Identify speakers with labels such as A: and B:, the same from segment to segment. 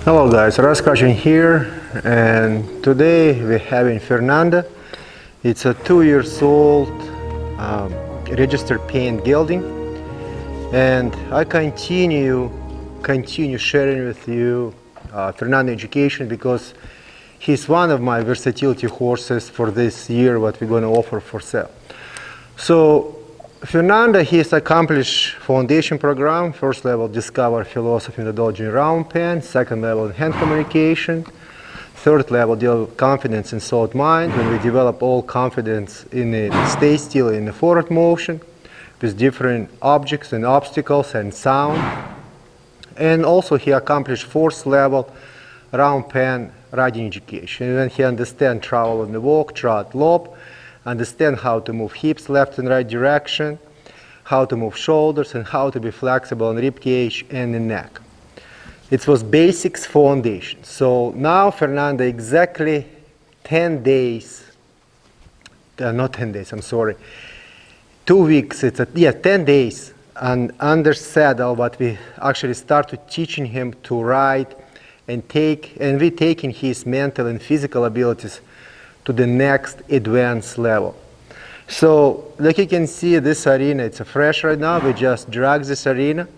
A: Hello guys, Russ Krachun here, and today we're having Fernanda. It's a 2-year-old registered paint gelding, and I continue sharing with you Fernando education because he's one of my versatility horses for this year, what we're going to offer for sale. So Fernanda, he's accomplished foundation program, first level discover philosophy, methodology in round pen, second level in hand communication, third level develop confidence in solid mind, when we develop all confidence in the stay still in the forward motion with different objects and obstacles and sound. And also he accomplished fourth level round pen riding education. When he understands travel on the walk, trot, lope, understand how to move hips left and right direction, how to move shoulders, and how to be flexible on rib cage and the neck. It was basics foundation. So now Fernanda exactly 10 days, not 10 days, I'm sorry, 2 weeks, 10 days and under saddle, but we actually started teaching him to ride and we taking his mental and physical abilities to the next advanced level. So like you can see, this arena, it's fresh right now. We just drag this arena.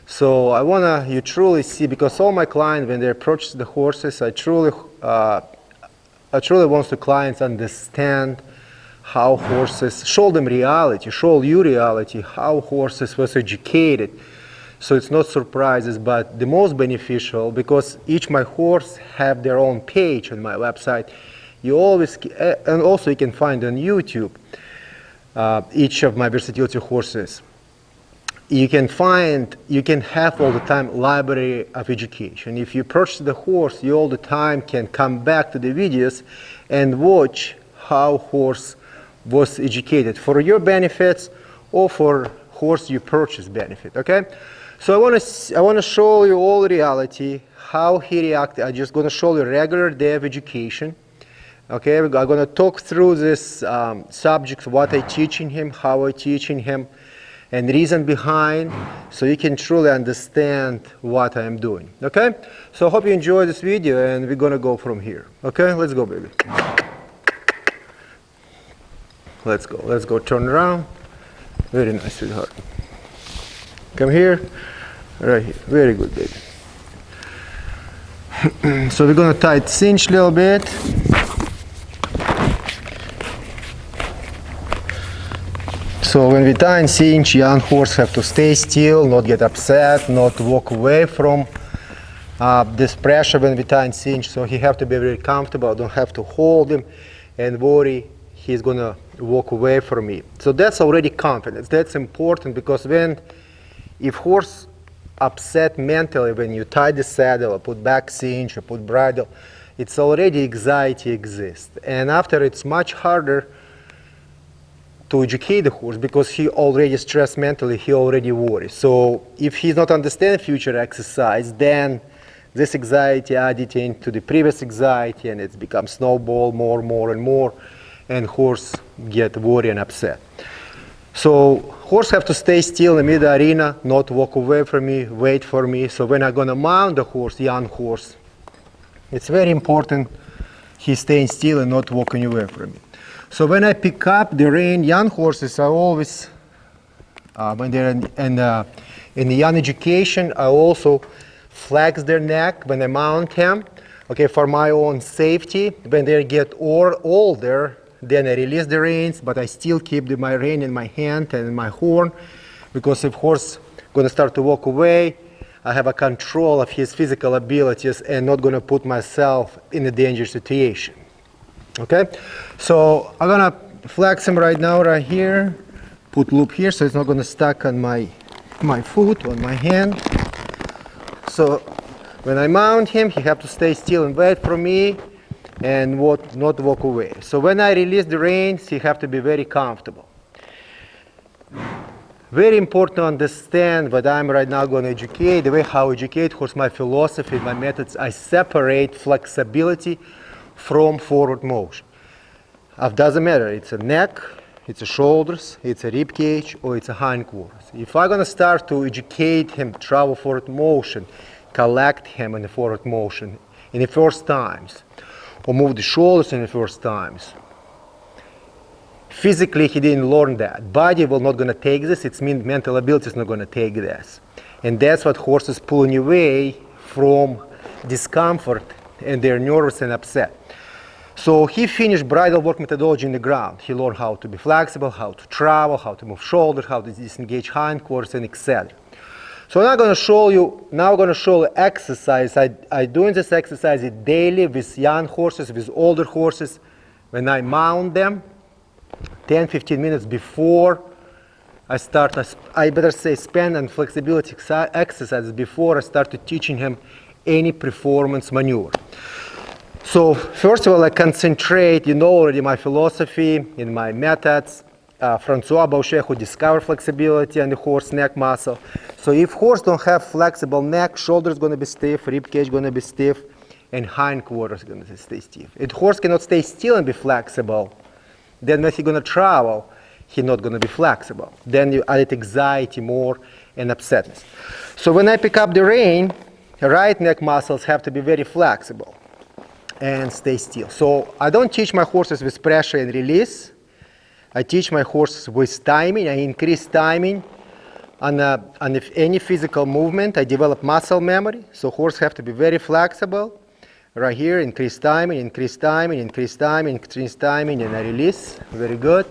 A: So I want you truly see, because all my clients, when they approach the horses, I truly want the clients understand how horses, show them reality, show you reality, how horses was educated. So it's not surprises, but the most beneficial, because each my horse have their own page on my website. You always, and also you can find on YouTube each of my versatility horses. You can have all the time library of education. If you purchase the horse, you all the time can come back to the videos and watch how horse was educated for your benefits or for horse you purchase benefit. Okay, so I want to show you all reality how he reacted. I'm just going to show you regular day of education. Okay, I'm going to talk through this subject, what I teaching him, how I teaching him, and reason behind, so you can truly understand what I'm doing. Okay, so I hope you enjoy this video, and we're going to go from here. Okay, let's go, baby. Let's go, turn around. Very nice, sweetheart. Come here, right here. Very good, baby. So we're going to tight cinch a little bit. So when we tie and cinch, young horse have to stay still, not get upset, not walk away from this pressure when we tie and cinch. So he have to be very comfortable. Don't have to hold him and worry he's gonna walk away from me. So that's already confidence. That's important, because if horse upset mentally when you tie the saddle or put back cinch or put bridle, it's already anxiety exists. And after it's much harder to educate the horse, because he already stressed mentally, he already worries. So if he's not understand future exercise, then this anxiety added into the previous anxiety, and it's become snowball more and more, and horse get worried and upset. So horse have to stay still in mid arena, not walk away from me, wait for me. So when I'm gonna mount the horse, young horse, it's very important he's staying still and not walking away from me. So when I pick up the rein, young horses, I always, when they're in the young education, I also flex their neck when I mount him, okay, for my own safety. When they get older, then I release the reins, but I still keep my rein in my hand and in my horn, because if horse gonna start to walk away, I have a control of his physical abilities and not gonna put myself in a dangerous situation. Okay, so I'm gonna flex him right now, right here, put loop here so it's not gonna stuck on my foot, on my hand. So when I mount him, he have to stay still and wait for me and not walk away. So when I release the reins, he have to be very comfortable. Very important to understand what I'm right now going to educate, the way how I educate horse, my philosophy, my methods. I separate flexibility from forward motion. It doesn't matter, it's a neck, it's a shoulders, it's a rib cage, or it's a hindquarters. If I'm going to start to educate him travel forward motion, collect him in the forward motion in the first times, or move the shoulders in the first times. Physically, he didn't learn that. Body will not going to take this. It means mental ability is not going to take this. And that's what horses pulling away from discomfort, and they're nervous and upset. So he finished bridle work methodology in the ground. He learned how to be flexible, how to travel, how to move shoulders, how to disengage hindquarters, and etc. So now I'm going to show you exercise. I doing this exercise daily with young horses, with older horses. When I mount them, 10-15 minutes before I start, I better say spend on flexibility exercises before I started teaching him any performance maneuver. So first of all, I concentrate, you know already my philosophy in my methods. Francois Boucher, who discovered flexibility and the horse neck muscle. So if horse don't have flexible neck, shoulder is going to be stiff, rib cage going to be stiff, and hindquarters going to stay stiff. If horse cannot stay still and be flexible, then when he's going to travel, he's not going to be flexible. Then you add anxiety more and upsetness. So when I pick up the rein, right neck muscles have to be very flexible and stay still. So I don't teach my horses with pressure and release. I teach my horses with timing. I increase timing on any physical movement. I develop muscle memory. So horses have to be very flexible. Right here, increase timing, increase timing, increase timing, increase timing, and I release. Very good.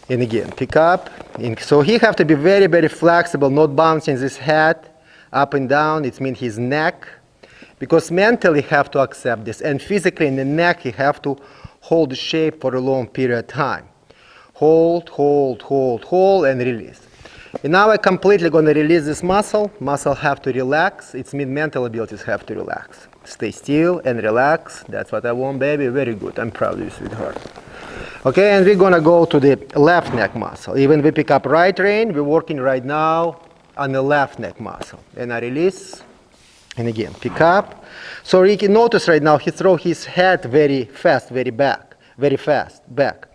A: And again, pick up. So he have to be very, very flexible, not bouncing his head up and down. It means his neck. Because mentally he have to accept this. And physically in the neck, he have to hold the shape for a long period of time. Hold, hold, hold, hold, and release. And now I completely going to release this muscle. Muscle have to relax. It means mental abilities have to relax. Stay still and relax. That's what I want, baby. Very good. I'm proud of you, sweetheart. Okay, and we're going to go to the left neck muscle. Even we pick up right rein, we're working right now on the left neck muscle. And I release. And again, pick up. So you can notice right now he throw his head very fast, very fast back.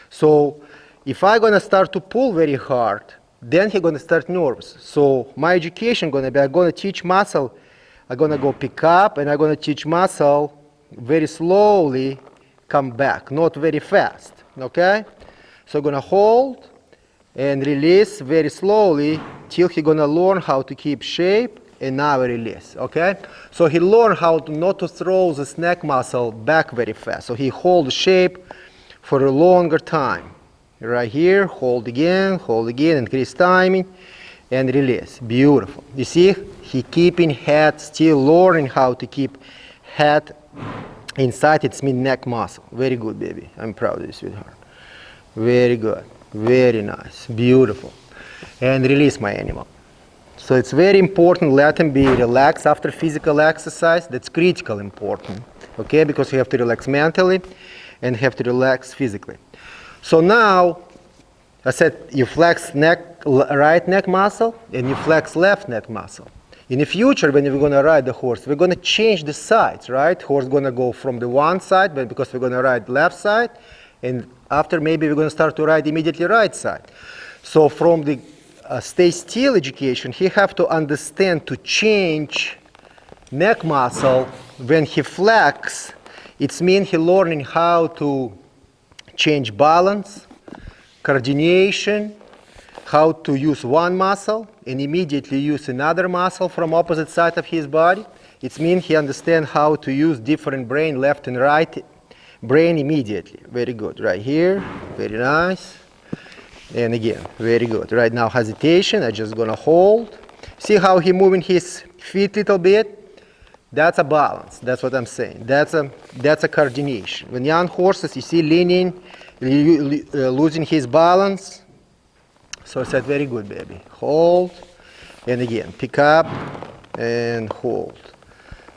A: So if I'm going to start to pull very hard, then he's going to start nervous. So my education going to be, I'm going to teach muscle. I'm going to go pick up, and I'm going to teach muscle very slowly come back, not very fast. Okay? So I'm going to hold and release very slowly till he's going to learn how to keep shape, and now I release. Okay? So he learned how to not to throw this neck muscle back very fast. So he holds shape for a longer time. Right here, hold again, increase timing, and release. Beautiful. You see, he keeping head still, learning how to keep head inside its mid-neck muscle. Very good, baby. I'm proud of you, sweetheart. Very good. Very nice. Beautiful. And release my animal. So it's very important, let him be relaxed after physical exercise. That's critical important, okay? Because you have to relax mentally and have to relax physically. So now, I said you flex right neck muscle and you flex left neck muscle. In the future, when we're going to ride the horse, we're going to change the sides, right? Horse going to go from the one side, but because we're going to ride left side, and after maybe we're going to start to ride immediately right side. So from the stay still education, he have to understand to change neck muscle when he flex. It means he learning how to change balance, coordination, how to use one muscle and immediately use another muscle from opposite side of his body. It means he understands how to use different brain, left and right brain immediately. Very good. Right here, very nice. And again, very good. Right now, hesitation. I'm just gonna hold. See how he moving his feet a little bit? That's a balance. That's what I'm saying. That's a coordination. When young horses, you see leaning, losing his balance. So I said, very good, baby. Hold, and again, pick up and hold.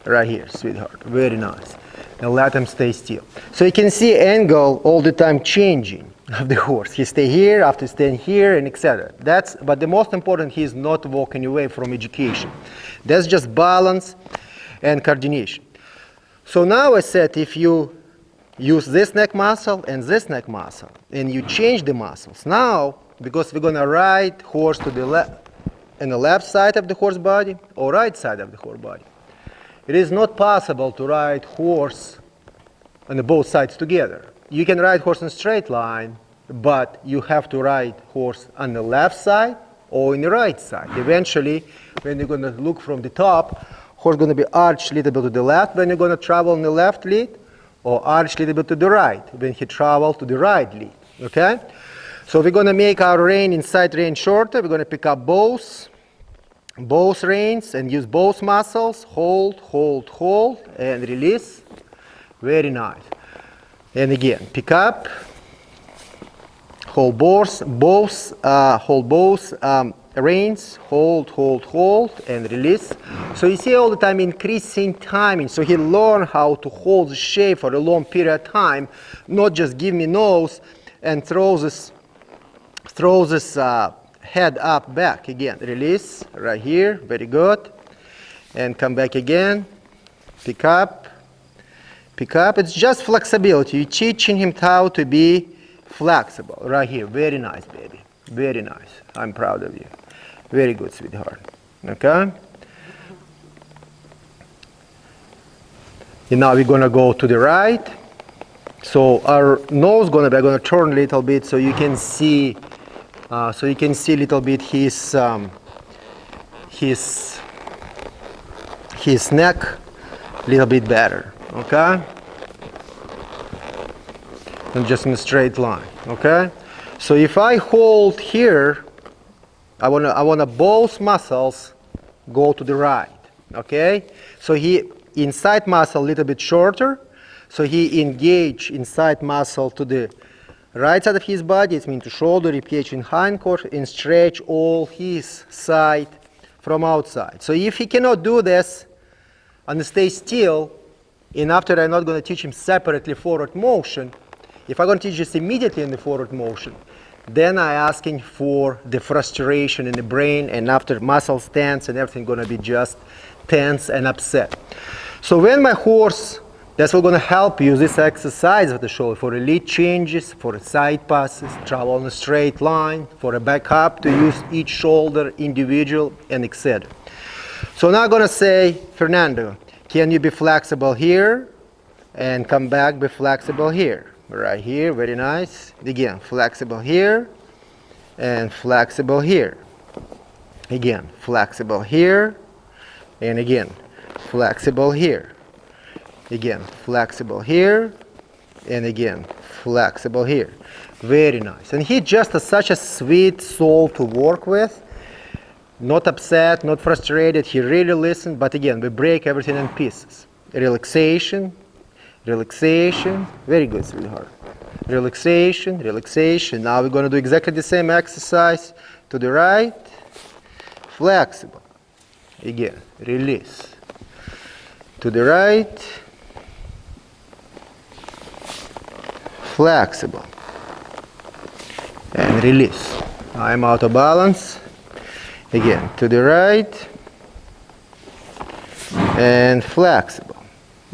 A: Right here, sweetheart. Very nice. And let him stay still. So you can see angle all the time changing of the horse. He stay here, after staying here, and etc. But the most important, he is not walking away from education. That's just balance and coordination. So now I said, if you use this neck muscle and this neck muscle, and you change the muscles, now, because we're going to ride horse to the left, in the left side of the horse body or right side of the horse body. It is not possible to ride horse on the both sides together. You can ride horse in a straight line, but you have to ride horse on the left side or in the right side. Eventually, when you're going to look from the top, horse going to be arched a little bit to the left when you're going to travel on the left lead, or arched a little bit to the right when he travels to the right lead. Okay? So we're going to make our rein, inside rein shorter. We're going to pick up both reins and use both muscles. Hold, hold, hold, and release. Very nice. And again, pick up. Hold both reins. Hold, hold, hold, and release. So you see all the time increasing timing. So he learn how to hold the shape for a long period of time, not just give me nose and throw this head up back again. Release right here. Very good. And come back again. Pick up. Pick up. It's just flexibility. You're teaching him how to be flexible. Right here. Very nice, baby. Very nice. I'm proud of you. Very good, sweetheart. Okay? And now we're going to go to the right. So our nose we're going to turn a little bit so you can see a little bit his neck a little bit better. Okay? And just in a straight line. Okay? So if I hold here, I wanna both muscles go to the right. Okay? So he inside muscle a little bit shorter. So he engage inside muscle to the right side of his body. It means to shoulder, ribcage, and hindquarters, and stretch all his side from outside. So if he cannot do this and stay still, and after I'm not going to teach him separately forward motion, if I'm going to teach this immediately in the forward motion, then I'm asking for the frustration in the brain, and after muscles tense and everything going to be just tense and upset. So when my horse, that's what's going to help you, this exercise of the shoulder, for lead changes, for side passes, travel on a straight line, for a back up, to use each shoulder individual, and etc. So now I'm going to say, Fernando, can you be flexible here and come back, be flexible here? Right here, very nice. Again, flexible here and flexible here. Again, flexible here and again, flexible here. Again, flexible here and again, flexible here. Very nice. And he's just such a sweet soul to work with. Not upset, not frustrated. He really listened, but again, we break everything in pieces. Relaxation, relaxation. Very good, sweetheart. Relaxation, relaxation. Now we're going to do exactly the same exercise to the right. Flexible. Again, release. To the right. Flexible. And release. I'm out of balance. Again, to the right. And flexible.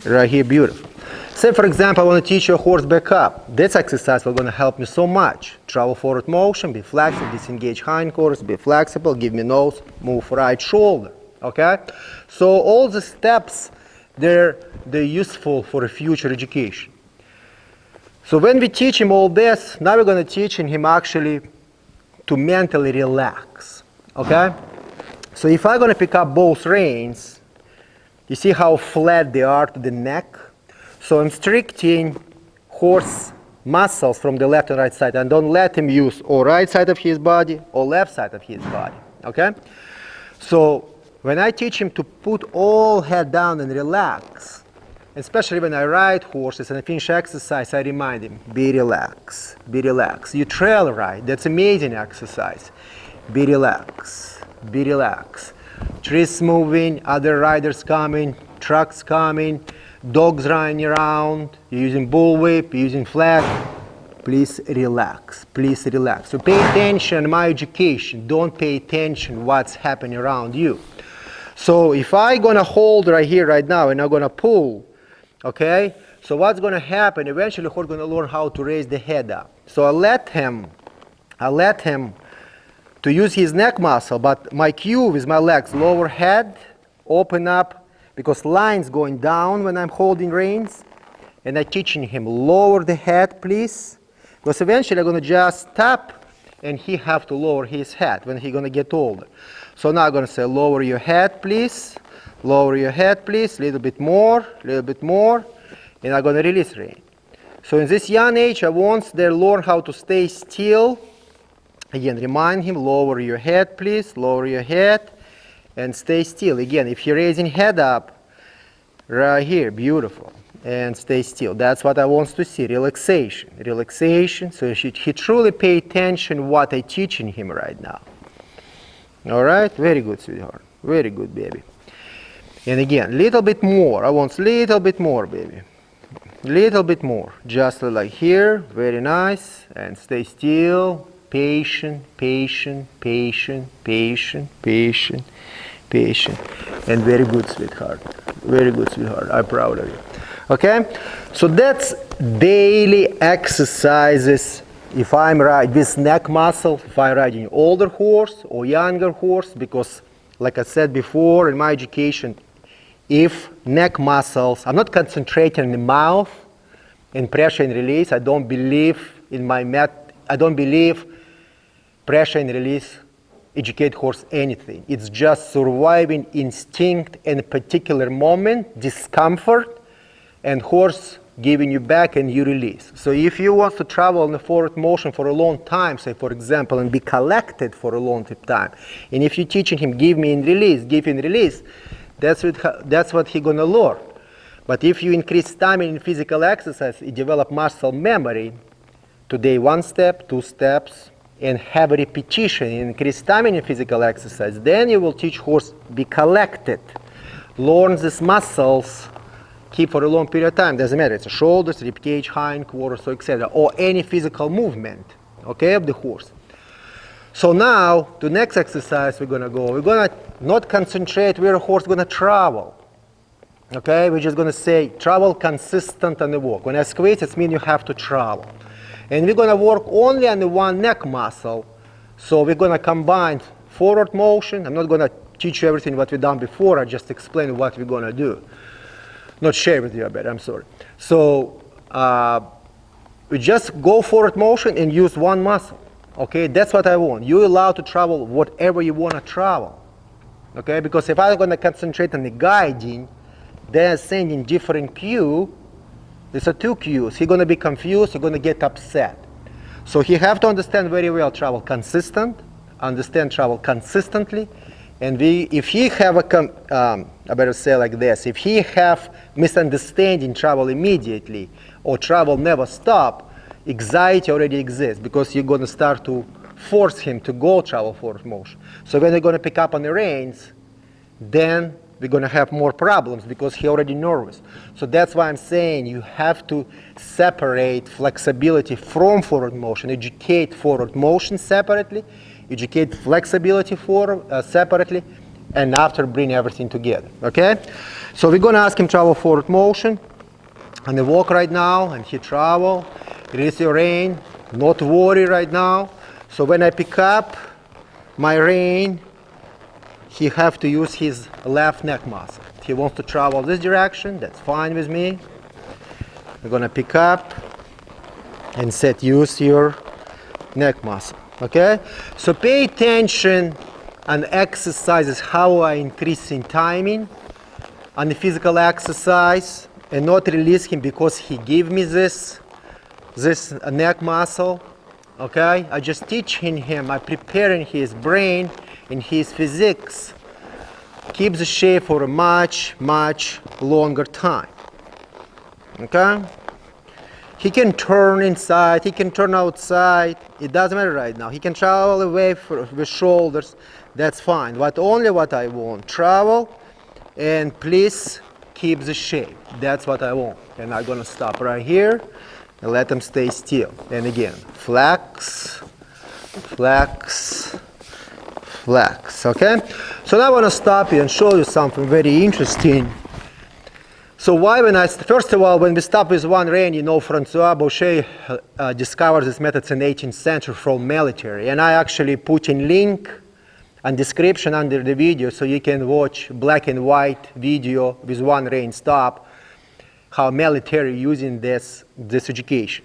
A: Right here, beautiful. Say, for example, I want to teach you a horse back up. This exercise is going to help me so much. Travel forward motion, be flexible, disengage hindquarters, be flexible, give me nose, move right shoulder. Okay? So all the steps, they're useful for a future education. So when we teach him all this, now we're going to teach him actually to mentally relax. Okay? So if I'm going to pick up both reins, you see how flat they are to the neck? So I'm restricting horse muscles from the left and right side, and don't let him use or right side of his body or left side of his body. Okay? So when I teach him to put all head down and relax, especially when I ride horses and I finish exercise, I remind him, be relaxed, be relaxed. You trail ride, that's amazing exercise. Be relaxed, be relaxed. Trees moving, other riders coming, trucks coming, dogs running around, you're using bullwhip, you're using flag. Please relax, please relax. So pay attention to my education, don't pay attention what's happening around you. So if I'm gonna hold right here, right now, and I'm gonna pull, okay? So what's gonna happen, eventually we're gonna learn how to raise the head up. So I let him to use his neck muscle, but my cue with my legs, lower head, open up, because line's going down when I'm holding reins, and I'm teaching him lower the head, please, because eventually I'm going to just tap, and he have to lower his head when he's going to get older. So now I'm going to say lower your head, please, lower your head, please, a little bit more, and I'm going to release rein. So in this young age, I want them to learn how to stay still. Again, remind him, lower your head, please, lower your head, and stay still. Again, if you're raising head up, right here, beautiful, and stay still. That's what I want to see, relaxation, relaxation. So he truly pay attention what I'm teaching him right now. All right, very good, sweetheart, very good, baby. And again, little bit more. I want little bit more, baby. Little bit more, just like here, very nice, and stay still, patient, patient, patient, patient, patient, patient, and very good, sweetheart, very good, sweetheart, I'm proud of you. Okay, so that's daily exercises. If I'm riding this neck muscle, if I'm riding older horse or younger horse, because like I said before in my education, if neck muscles, I'm not concentrating in the mouth and pressure and release. I don't believe in my I don't believe pressure and release educate horse anything. It's just surviving instinct in a particular moment, discomfort, and horse giving you back and you release. So if you want to travel in a forward motion for a long time, say for example, and be collected for a long time, and if you're teaching him give me and release, give and release, that's what he's gonna learn. But if you increase stamina in physical exercise, you develop muscle memory. Today 1 step, 2 steps, and have a repetition, increase stamina in physical exercise, then you will teach horse be collected, learn these muscles, keep for a long period of time. Doesn't matter, it's a shoulders, rib cage, hindquarters, so etc. Or any physical movement, okay, of the horse. So now, to next exercise we're gonna go. We're gonna not concentrate where a horse gonna travel. Okay, we're just gonna say travel consistent on the walk. When I squeeze, it means you have to travel. And we're gonna work only on the one neck muscle. So we're gonna combine forward motion. I'm not gonna teach you everything what we've done before. I just explain what we're gonna do. Not share with you, I bet, I'm sorry. So we just go forward motion and use one muscle. Okay, that's what I want. You're allowed to travel whatever you want to travel. Okay, because if I'm going to concentrate on the guiding, then sending different cue, these are 2 cues. He's going to be confused, he's going to get upset. So he have to understand very well travel consistent, understand travel consistently, and if he have a, I better say like this, if he have misunderstanding travel immediately or travel never stop, anxiety already exists because you're going to start to force him to go travel forward motion. So when you're going to pick up on the reins, then we're going to have more problems because he's already nervous. So that's why I'm saying you have to separate flexibility from forward motion, educate forward motion separately, educate flexibility separately, and after bring everything together, okay? So we're going to ask him travel forward motion on the walk right now, and he travel. Release your rein, not worry right now. So when I pick up my rein, he have to use his left neck muscle. He wants to travel this direction, that's fine with me. We're gonna pick up and set, use your neck muscle, okay? So pay attention on exercises, how I increase in timing on the physical exercise and not release him because he give me this neck muscle, okay? I just teaching him, I preparing his brain and his physics, keep the shape for a much, much longer time, okay? He can turn inside, he can turn outside, it doesn't matter right now. He can travel away with shoulders, that's fine. But only what I want, travel and please keep the shape. That's what I want. And I'm gonna stop right here and let them stay still. And again, flex, flex, flex, okay? So now I want to stop you and show you something very interesting. So why first of all, when we start with one rein, you know, Francois Boucher discovered this method in 18th century from military. And I actually put in link and description under the video so you can watch black and white video with one rein stop, how military using this education.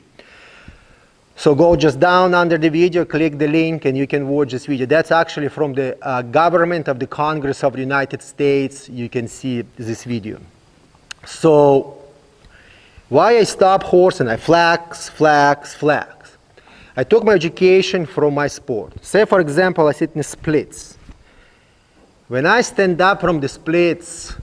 A: So go just down under the video, click the link, and you can watch this video. That's actually from the government of the Congress of the United States. You can see this video. So why I stop horse and I flex. I took my education from my sport. Say, for example, I sit in the splits. When I stand up from the splits,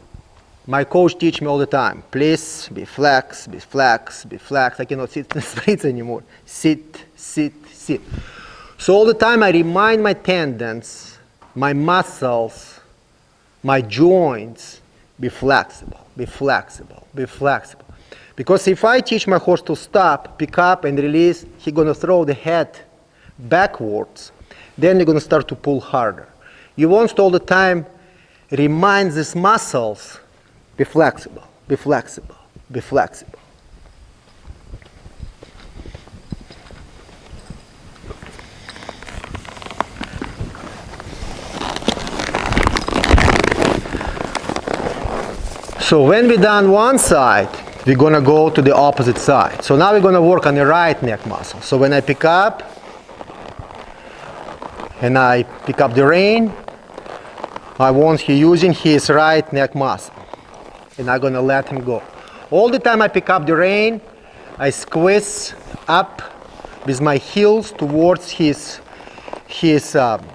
A: my coach teach me all the time, please be flex. I cannot sit in the splits anymore. Sit. So all the time I remind my tendons, my muscles, my joints, be flexible. Because if I teach my horse to stop, pick up, and release, he's going to throw the head backwards. Then you're going to start to pull harder. You want to all the time remind these muscles, be flexible. So when we're done one side, we're going to go to the opposite side. So now we're going to work on the right neck muscle. So when I pick up, and I pick up the rein, I want him using his right neck muscle. And I'm going to let him go. All the time I pick up the rein, I squeeze up with my heels towards his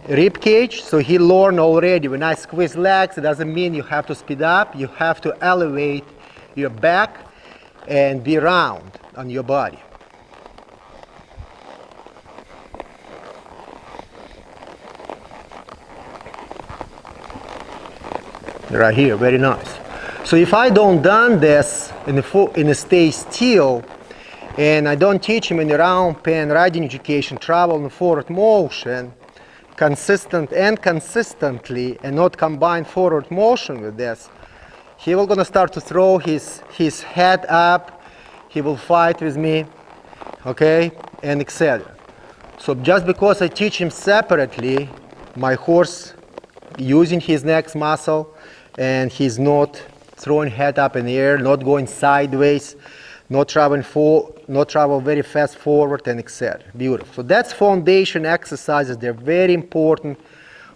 A: rib cage. So he learned already, when I squeeze legs, it doesn't mean you have to speed up. You have to elevate your back and be round on your body. Right here, very nice. So if I don't done this in a stay still, and I don't teach him in the round pen riding education, travel and forward motion, consistently, and not combine forward motion with this, he will gonna start to throw his head up, he will fight with me, okay, and etc. So just because I teach him separately, my horse using his neck muscle, and he's not throwing head up in the air, not going sideways, not travel very fast forward, and etc. Beautiful. So that's foundation exercises. They're very important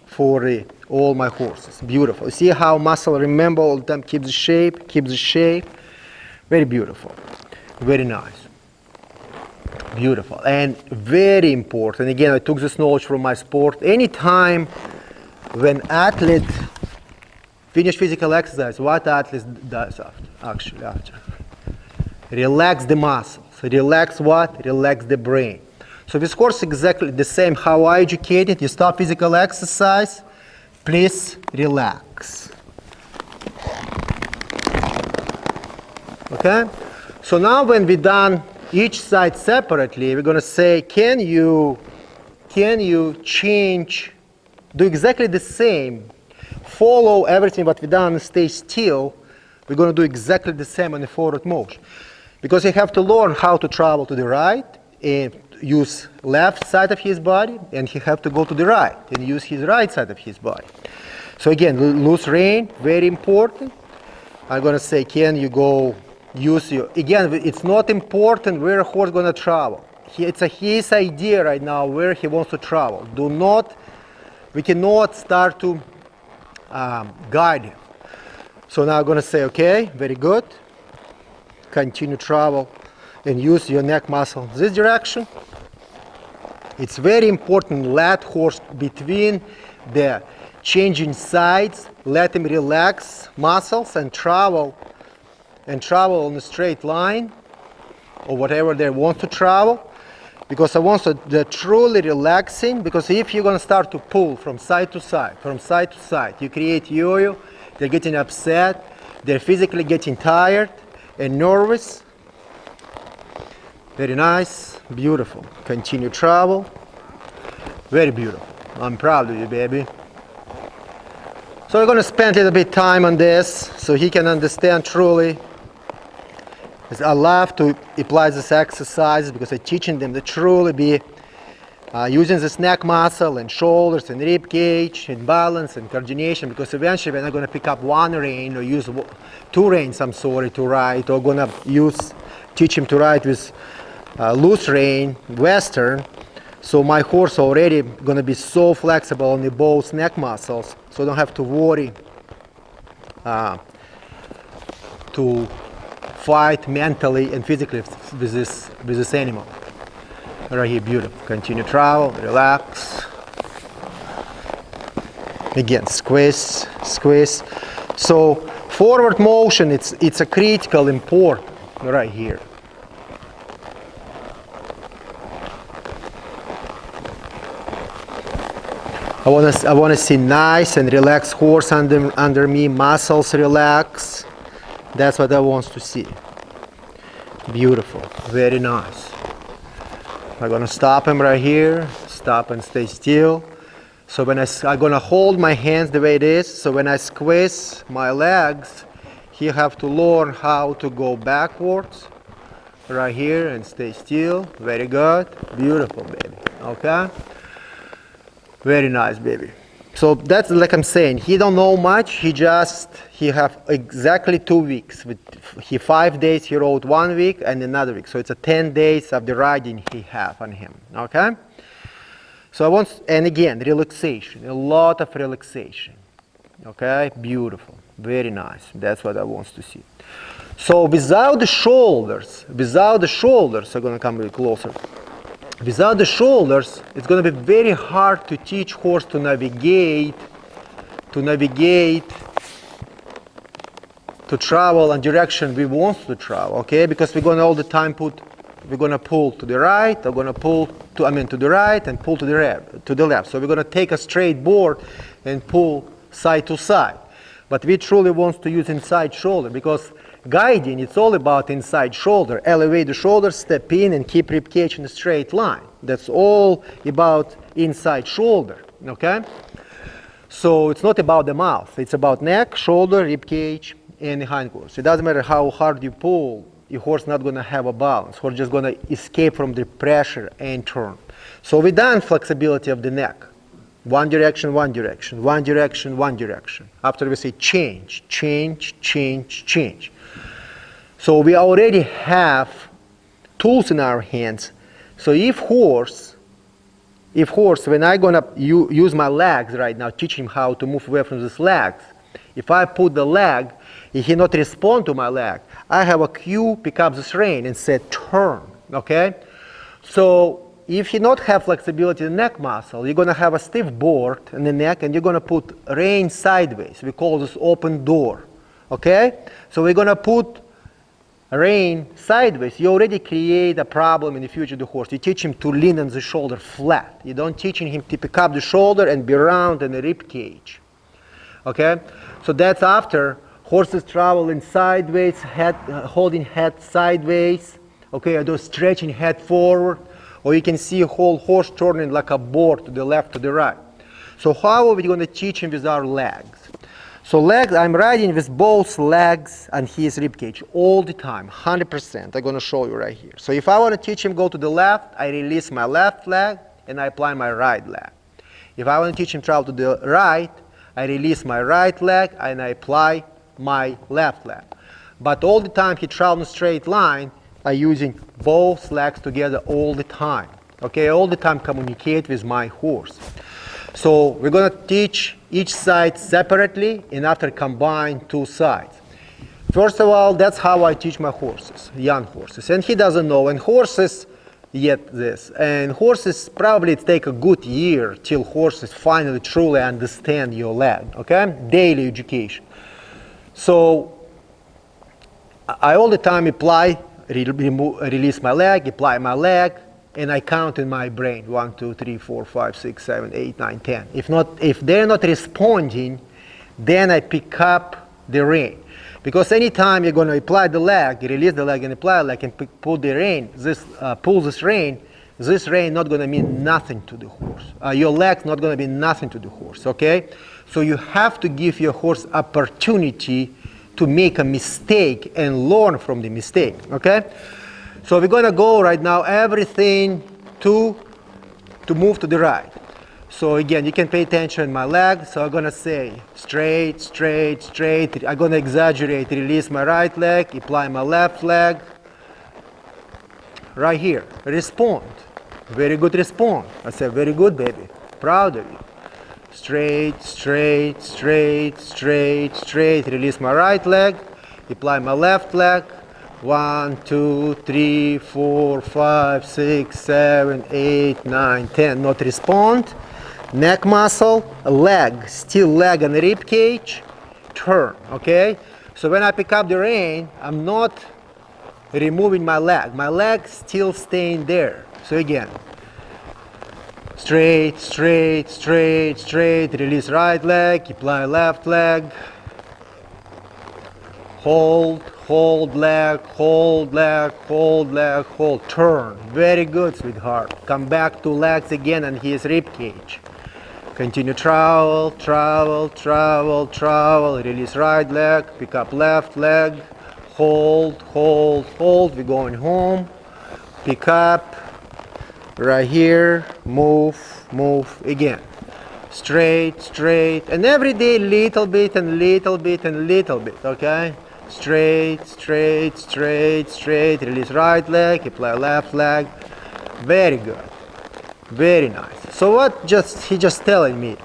A: for all my horses. Beautiful. You see how muscle, remember, all the time keeps the shape. Very beautiful. Very nice. Beautiful. And very important. Again, I took this knowledge from my sport. Anytime when athlete finish physical exercise, what athlete does after? Relax the muscles. Relax what? Relax the brain. So this course is exactly the same how I educate it. You stop physical exercise, please relax. Okay? So now when we're done each side separately, we're going to say, can you change, do exactly the same, follow everything what we done, stay still. We're going to do exactly the same on the forward motion. Because you have to learn how to travel to the right and use left side of his body, and he have to go to the right and use his right side of his body. So again, loose rein, very important. I'm going to say, can you go use your, again, it's not important where a horse going to travel. It's his idea right now where he wants to travel. We cannot start to guide him. So now I'm going to say, okay, very good. Continue travel and use your neck muscle this direction. It's very important, let horse between the changing sides, let him relax muscles and travel on a straight line or whatever they want to travel. Because I want they're truly relaxing, because if you're going to start to pull from side to side, you create yo-yo, they're getting upset, they're physically getting tired and nervous. Very nice, beautiful. Continue travel. Very beautiful. I'm proud of you, baby. So we're going to spend a little bit time on this so he can understand truly I love to apply this exercise because I'm teaching them to truly be using this neck muscle and shoulders and rib cage and balance and coordination, because eventually we're not going to pick up one rein or use two reins, to ride, or going to teach him to ride with loose rein, western. So my horse already going to be so flexible on the both neck muscles, so I don't have to worry to fight mentally and physically with this animal. Right here, beautiful. Continue travel, relax. Again, squeeze, squeeze. So forward motion, it's a critical important right here. I want to see nice and relaxed horse under me, muscles relax. That's what I want to see. Beautiful, very nice. I'm gonna stop him right here, stop and stay still. So when I'm gonna hold my hands the way it is, so when I squeeze my legs, he have to learn how to go backwards, right here, and stay still. Very good, beautiful, baby, okay? Very nice, baby. So that's like I'm saying, he don't know much, he have exactly 2 weeks. He 5 days, he rode 1 week and another week. So it's a 10 days of the riding he have on him, okay? So and again, relaxation, a lot of relaxation, okay? Beautiful, very nice. That's what I want to see. So without the shoulders, I'm gonna come a bit closer. Without the shoulders, it's going to be very hard to teach horse to navigate, to travel in direction we want to travel, okay? Because we're going to all the time we're going to pull to the right, we're going to pull to the right and pull to the left. So we're going to take a straight board and pull side to side. But we truly want to use inside shoulder, because guiding, it's all about inside shoulder. Elevate the shoulder, step in, and keep rib cage in a straight line. That's all about inside shoulder, okay? So it's not about the mouth. It's about neck, shoulder, rib cage, and the hindquarters. It doesn't matter how hard you pull, your horse not going to have a balance. Horse just going to escape from the pressure and turn. So we done flexibility of the neck. One direction, one direction, one direction, one direction. After we say change, change, change, change. So we already have tools in our hands. So if horse, when I'm gonna use my legs right now, teach him how to move away from these legs, if I put the leg, if he not respond to my leg, I have a cue, pick up this rein and say turn, okay? So if you not have flexibility in the neck muscle, you're gonna have a stiff board in the neck and you're gonna put rein sideways. We call this open door, okay? So we're gonna put rein sideways. You already create a problem in the future to the horse. You teach him to lean on the shoulder flat. You don't teaching him to pick up the shoulder and be round in the rib cage, okay? So that's after horses traveling sideways, holding head sideways, okay, or those stretching head forward. Or you can see a whole horse turning like a board to the left, to the right. So how are we going to teach him with our legs? So legs, I'm riding with both legs and his rib cage all the time, 100%. I'm going to show you right here. So if I want to teach him go to the left, I release my left leg and I apply my right leg. If I want to teach him travel to the right, I release my right leg and I apply my left leg. But all the time he travels in a straight line, I'm using both legs together all the time. Okay, all the time communicate with my horse. So we're going to teach each side separately and after combine two sides. First of all, that's how I teach my horses, young horses. And he doesn't know, and horses yet this. And horses probably take a good year till horses finally truly understand your leg, okay? Daily education. So I all the time apply, release my leg, apply my leg, and I count in my brain 1, 2, 3, 4, 5, 6, 7, 8, 9, 10. If they're not responding, then I pick up the rein. Because anytime you're going to apply the leg, release the leg and apply the leg and pull the rein, pull this rein not going to mean nothing to the horse. Your leg's not going to be nothing to the horse, okay? So you have to give your horse opportunity to make a mistake and learn from the mistake, okay? So we're gonna go right now everything to move to the right. So again, you can pay attention to my leg. So I'm gonna say straight, straight, straight. I'm gonna exaggerate, release my right leg, apply my left leg. Right here, respond. Very good respond. I said, very good, baby. Proud of you. Straight, straight, straight, straight, straight. Release my right leg, apply my left leg. 1, 2, 3, 4, 5, 6, 7, 8, 9, 10. Not respond. Neck muscle, leg, still leg and rib cage, turn, okay? So when I pick up the rein, I'm not removing my leg still staying there. So again, straight, straight, straight, straight, release right leg, apply left leg, hold, hold leg, hold leg, hold leg, hold, turn. Very good, sweetheart. Come back to legs again and his rib cage. Continue travel, travel, travel, travel, release right leg, pick up left leg, hold, hold, hold, we're going home, pick up, right here, move, move, again, straight, straight, and every day little bit and little bit and little bit, okay? Straight, straight, straight, straight, release right leg, apply left leg, very good. Very nice. So what he just telling me?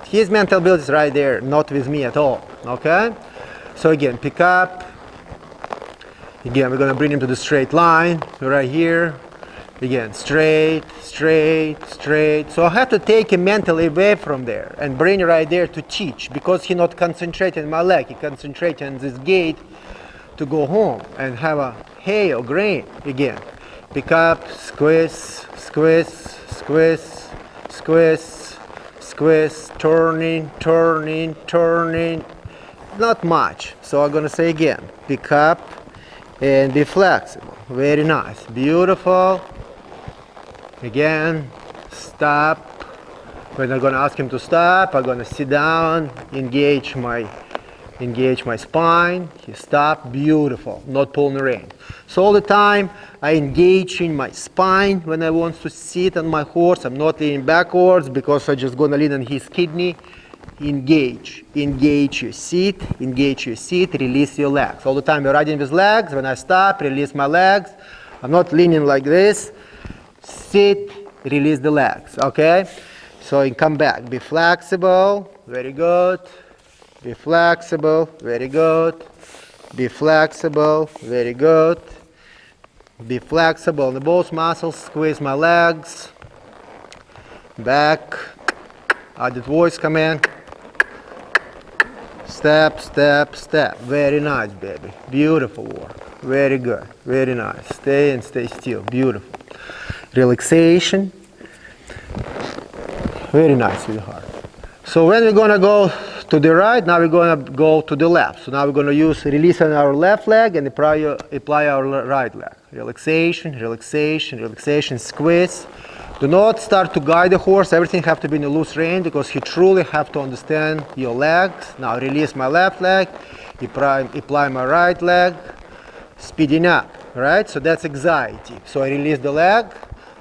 A: His mental build is right there, not with me at all. Okay? So again, pick up. Again, we're gonna bring him to the straight line right here. Again, straight, straight, straight. So I have to take him mentally away from there and bring right there to teach, because he not concentrating on my leg. He concentrating on this gate to go home and have a hay or grain. Again, pick up, squeeze, squeeze, squeeze, squeeze, squeeze, turning, turning, turning. Not much. So I'm gonna say again, pick up and be flexible. Very nice, beautiful. Again, stop. When I'm gonna ask him to stop, I'm gonna sit down, engage my spine. He stopped, beautiful, not pulling the rein. So all the time I engage in my spine when I want to sit on my horse. I'm not leaning backwards because I'm just gonna lean on his kidney. Engage, engage your seat, release your legs. All the time you're riding with legs. When I stop, release my legs. I'm not leaning like this. Sit, release the legs, okay? So you come back, be flexible, very good. Be flexible, very good. Be flexible, very good. Be flexible in both muscles, squeeze my legs. Back, added voice command. Step, step, step. Very nice, baby. Beautiful work. Very good, very nice. Stay and stay still, beautiful. Relaxation. Very nice, sweetheart. So when we're gonna go to the right, now we're gonna go to the left. So now we're gonna use release on our left leg and apply our right leg. Relaxation, relaxation, relaxation, squeeze. Do not start to guide the horse. Everything have to be in a loose rein because he truly have to understand your legs. Now release my left leg, apply my right leg, speeding up, right? So that's anxiety. So I release the leg.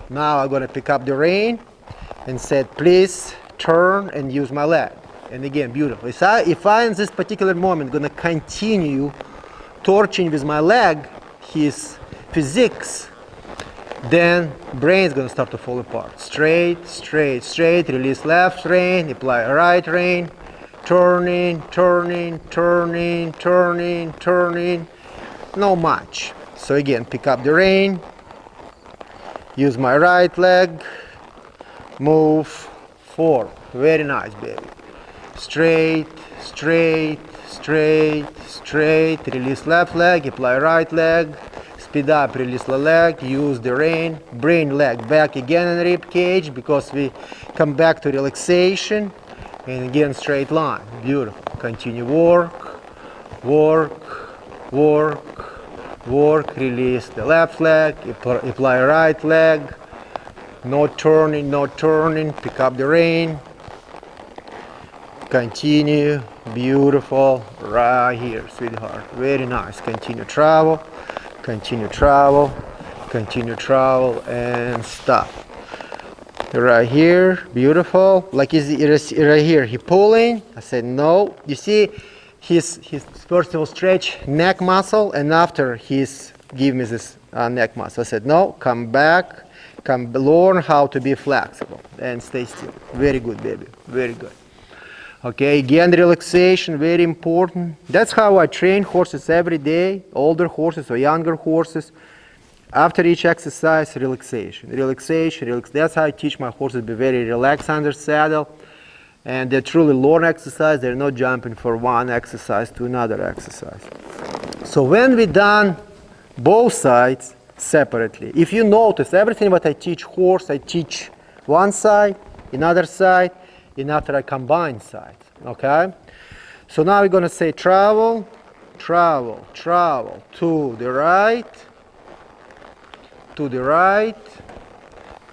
A: Now I'm gonna pick up the rein and said, please turn and use my leg. And again, beautiful. If I in this particular moment gonna continue torching with my leg, his physics, then brain is gonna start to fall apart. Straight, straight, straight, release left rein, apply right rein, turning, turning, turning, turning, turning, not much. So again, pick up the rein, use my right leg, move forward. Very nice, baby. Straight, straight, straight, straight, release left leg, apply right leg, speed up, release the leg, use the rein, bring leg back again in rib cage because we come back to relaxation, and again straight line. Beautiful. Continue work, work, work, work, release the left leg, apply right leg, no turning, no turning, pick up the rein, Continue, beautiful, right here, sweetheart. Very nice. Continue travel, continue travel, continue travel, and stop. Right here, beautiful. Like is right here, he pulling. I said no. You see, his first of all stretch neck muscle, and after he's give me this neck muscle. I said no. Come back. Come learn how to be flexible and stay still. Very good, baby. Very good. Okay, again, relaxation, very important. That's how I train horses every day, older horses or younger horses. After each exercise, relaxation, relaxation, relaxation. That's how I teach my horses to be very relaxed under saddle. And they truly learn exercise. They're not jumping from one exercise to another exercise. So when we done both sides separately, if you notice, everything what I teach horse, I teach one side, another side, and after I combine sides, okay? So now we're gonna say travel, travel, travel, to the right,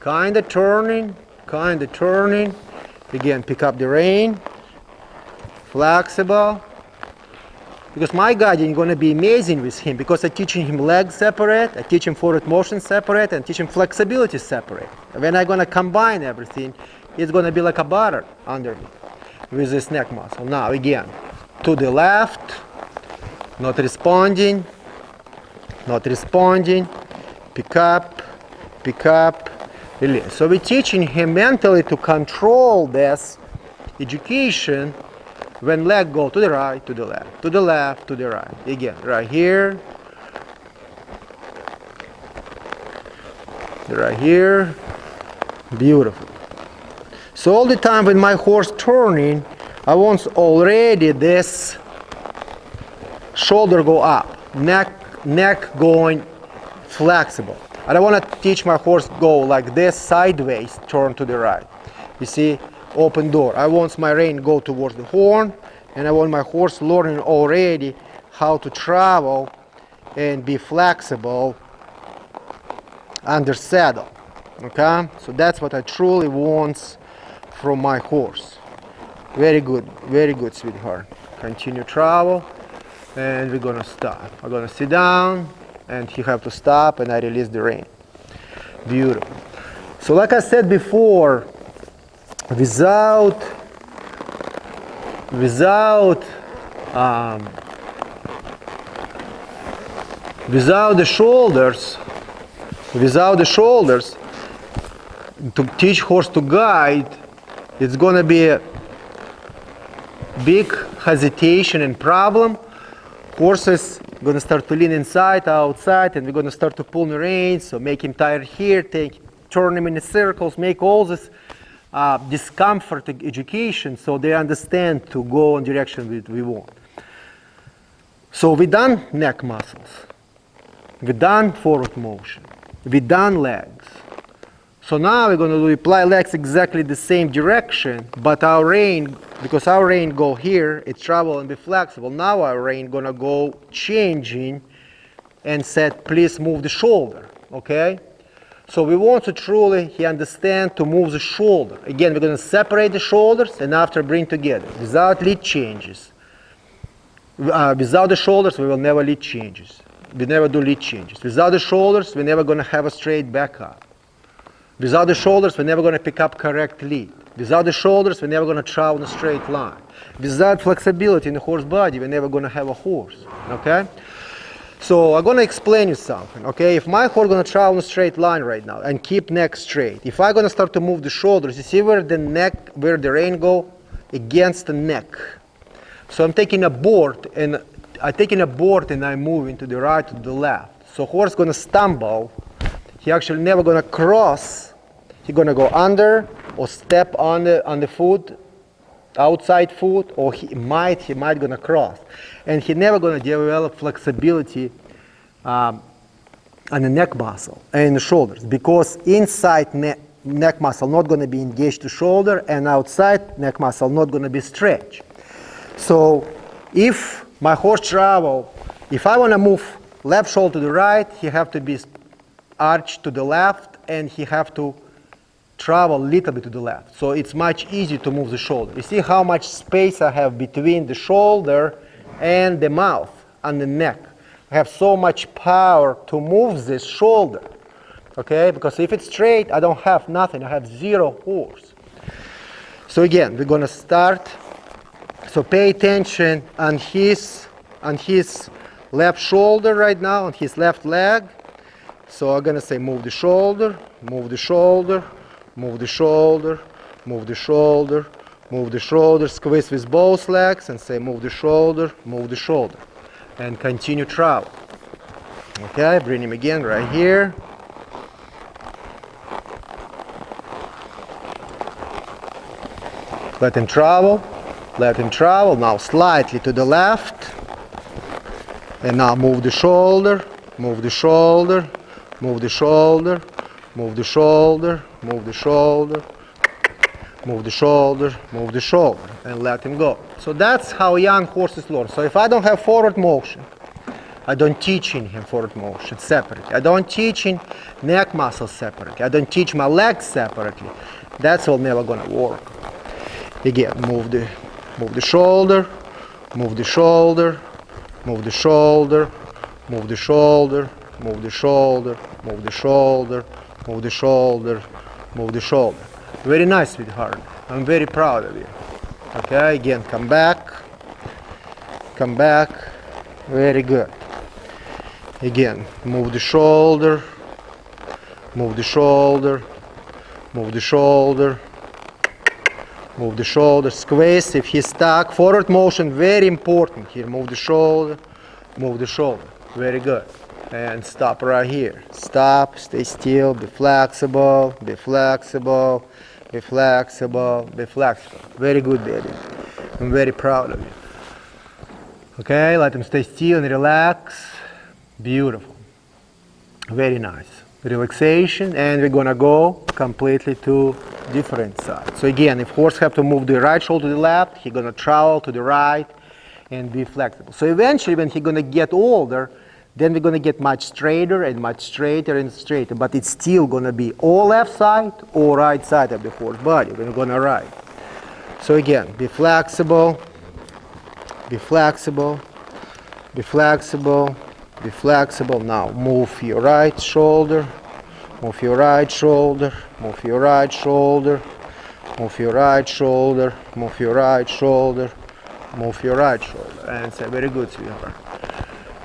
A: kinda turning, again, pick up the rein, flexible, because my guiding is going to be amazing with him, because I'm teaching him legs separate, I teach him forward motion separate, and teach him flexibility separate. When I'm going to combine everything, it's going to be like a butter under me with this neck muscle. Now again, to the left, not responding, pick up, release. So we're teaching him mentally to control this education when leg go to the right, to the left, to the left, to the right. Again, right here, beautiful. So all the time when my horse turning, I want already this shoulder go up, neck going flexible. I don't want to teach my horse go like this, sideways, turn to the right. You see, open door. I want my rein go towards the horn, and I want my horse learning already how to travel and be flexible under saddle. Okay? So that's what I truly want from my horse. Very good, sweetheart. Continue travel, and we're gonna stop. I'm gonna sit down, and you have to stop, and I release the rein. Beautiful. So like I said before, without the shoulders, to teach horse to guide, it's gonna be a big hesitation and problem. Horses gonna start to lean inside, outside, and we're gonna start to pull the reins, so make him tired here, turn him in circles, make all this discomfort education, so they understand to go in direction that we want. So we done neck muscles, we done forward motion, we done legs. So now we're going to apply legs exactly the same direction, but our rein, because our rein go here, it's travel and be flexible. Now our rein going to go changing and said, please move the shoulder, okay? So we want to truly, he understand to move the shoulder. Again, we're going to separate the shoulders and after bring together without lead changes. Without the shoulders, we will never lead changes. We never do lead changes. Without the shoulders, we're never going to have a straight back up. Without the shoulders, we're never going to pick up correct lead. Without the shoulders, we're never going to travel in a straight line. Without flexibility in the horse body, we're never going to have a horse, okay? So I'm going to explain you something, okay? If my horse is going to travel in a straight line right now and keep neck straight, if I'm going to start to move the shoulders, you see where the rein go? Against the neck. So I'm taking a board and I'm moving to the right, to the left. So horse is going to stumble. He actually never going to cross. He's going to go under or step on the foot, outside foot, or he might going to cross. And he never going to develop flexibility on the neck muscle and the shoulders, because inside neck muscle not going to be engaged to shoulder, and outside neck muscle not going to be stretched. So if my horse travel, if I want to move left shoulder to the right, he have to be arched to the left, and he have to travel a little bit to the left. So it's much easier to move the shoulder. You see how much space I have between the shoulder and the mouth and the neck. I have so much power to move this shoulder. Okay, because if it's straight, I don't have nothing. I have 0 force. So again, we're going to start. So pay attention on his left shoulder right now, on his left leg. So I'm going to say move the shoulder, move the shoulder, move the shoulder, move the shoulder, move the shoulder, squeeze with both legs and say move the shoulder, and continue travel. Okay, bring him again right here. Let him travel, now slightly to the left, and now move the shoulder, move the shoulder, move the shoulder, move the shoulder, move the shoulder, move the shoulder, move the shoulder, and let him go. So that's how young horses learn. So if I don't have forward motion, I don't teach him forward motion separately. I don't teach him neck muscles separately. I don't teach my legs separately. That's all never gonna work. Again, move the shoulder, move the shoulder, move the shoulder, move the shoulder, move the shoulder, move the shoulder, move the shoulder, move the shoulder. Very nice, sweetheart. I'm very proud of you. Okay, again, come back. Very good. Again, move the shoulder, move the shoulder, move the shoulder, move the shoulder, squeeze if he's stuck. Forward motion, very important here. Move the shoulder, very good. And stop right here. Stop, stay still, be flexible, be flexible, be flexible, be flexible. Very good, baby. I'm very proud of you. Okay, let him stay still and relax. Beautiful. Very nice. Relaxation, and we're gonna go completely to different side. So again, if horse have to move the right shoulder to the left, he's gonna travel to the right and be flexible. So eventually when he's gonna get older, then we're gonna get much straighter and much straighter and straighter, but it's still gonna be or left side or right side of the horse body. We're gonna ride. So again, be flexible, be flexible, be flexible, be flexible. Now move your right shoulder, move your right shoulder, move your right shoulder, move your right shoulder, move your right shoulder, move your right shoulder. And say, very good, sweetheart.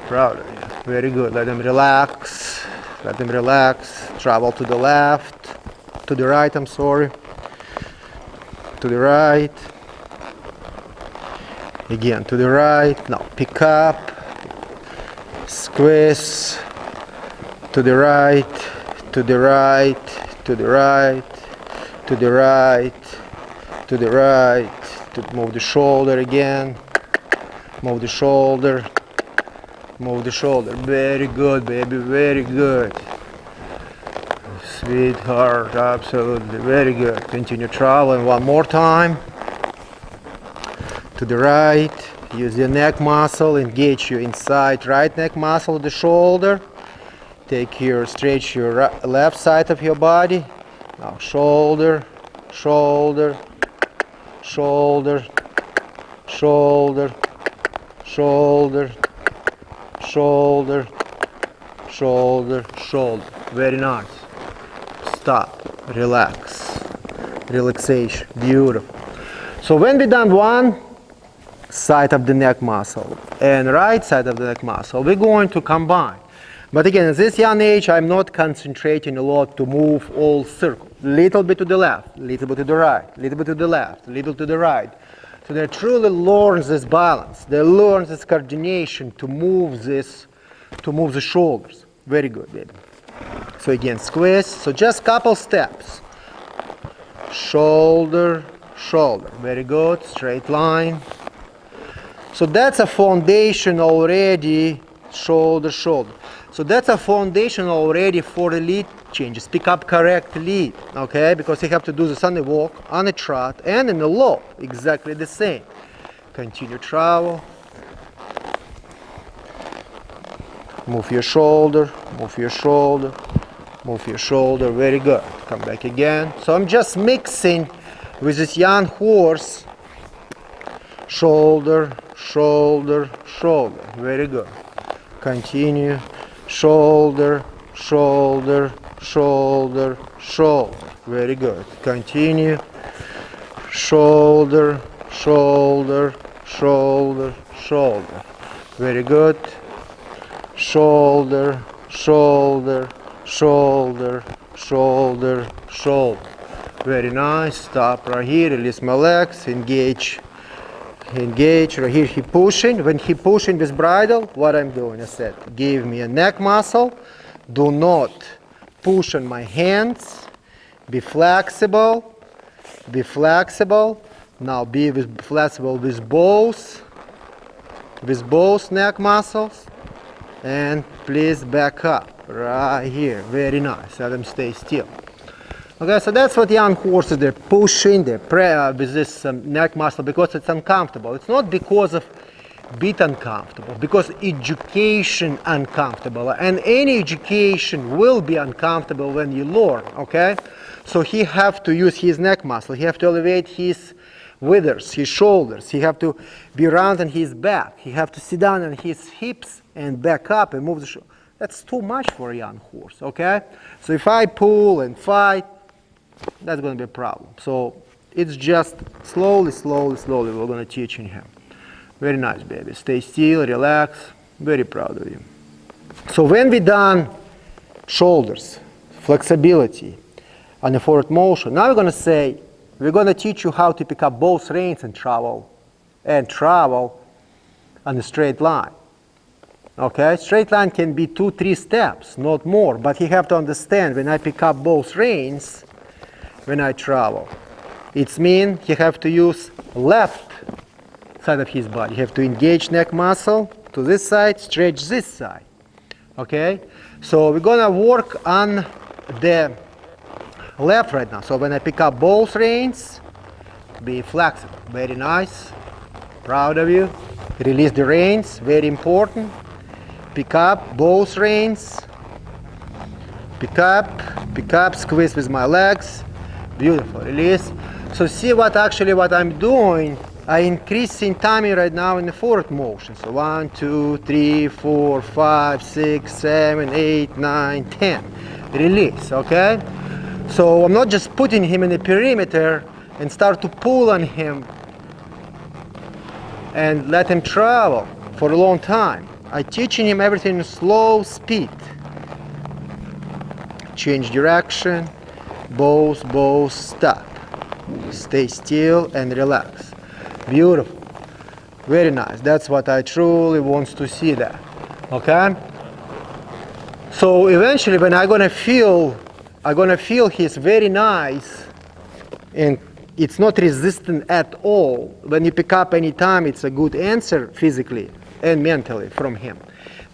A: Proud of you. Very good. Let them relax. Let them relax. Travel to the left, to the right, I'm sorry. To the right. Again, to the right. Now pick up. Squeeze. To the right. To the right. To the right. To the right. To the right. To move the shoulder again. Move the shoulder. Move the shoulder. Very good, baby. Very good. Sweetheart, absolutely. Very good. Continue traveling one more time. To the right. Use your neck muscle. Engage your inside right neck muscle of the shoulder. Stretch your left side of your body. Now shoulder, shoulder, shoulder, shoulder, shoulder, shoulder, shoulder, shoulder. Very nice. Stop. Relax. Relaxation. Beautiful. So when we done one side of the neck muscle and right side of the neck muscle, we're going to combine. But again, at this young age, I'm not concentrating a lot to move all circles. Little bit to the left, little bit to the right, little bit to the left, little to the right. So they truly learn this balance. They learn this coordination to move the shoulders. Very good, baby. So again, squeeze. So just couple steps. Shoulder, shoulder. Very good. Straight line. So that's a foundation already. Shoulder, shoulder. So that's a foundation already for the lead changes. Pick up correct lead, okay? Because you have to do this on the walk, on the trot, and in the lope. Exactly the same. Continue travel. Move your shoulder, move your shoulder, Move your shoulder, very good. Come back again. So I'm just mixing with this young horse. Shoulder, shoulder, shoulder. Very good. Continue. Shoulder, shoulder, shoulder, shoulder. Very good. Continue. Shoulder, shoulder, shoulder, shoulder. Very good. Shoulder, shoulder, shoulder, shoulder, shoulder. Very nice. Stop right here. Release my legs. Engage. Engage. Right here he pushing. When he pushing with bridle, what I'm doing, I said, give me a neck muscle. Do not push on my hands. Be flexible. Be flexible. Now be flexible with both neck muscles. And please back up. Right here. Very nice. Let them stay still. Okay, so that's what young horses, they're pushing, they're with this neck muscle because it's uncomfortable. It's not because of being uncomfortable, because education uncomfortable. And any education will be uncomfortable when you learn, okay? So he have to use his neck muscle. He have to elevate his withers, his shoulders. He have to be round on his back. He have to sit down on his hips and back up and move the shoulder. That's too much for a young horse, okay? So if I pull and fight, that's going to be a problem. So it's just slowly, slowly, slowly we're going to teach him. Very nice, baby. Stay still, relax. Very proud of you. So when we done shoulders, flexibility, and the forward motion, now we're going to say, we're going to teach you how to pick up both reins and travel on a straight line. Okay, straight line can be 2-3 steps, not more, but you have to understand when I pick up both reins, when I travel, it means you have to use left side of his body. You have to engage neck muscle to this side, stretch this side. Okay, so we're gonna work on the left right now. So when I pick up both reins, be flexible. Very nice. Proud of you. Release the reins, very important. Pick up both reins. Pick up, squeeze with my legs. Beautiful, release. So see what I'm doing, I increasing timing right now in the forward motion. So 1, 2, 3, 4, 5, 6, 7, 8, 9, 10. Release, okay? So I'm not just putting him in the perimeter and start to pull on him and let him travel for a long time. I'm teaching him everything in slow speed. Change direction. Both, stop. Stay still and relax. Beautiful. Very nice. That's what I truly want to see there. Okay? So eventually when I'm gonna feel he's very nice and it's not resistant at all. When you pick up any time, it's a good answer physically and mentally from him.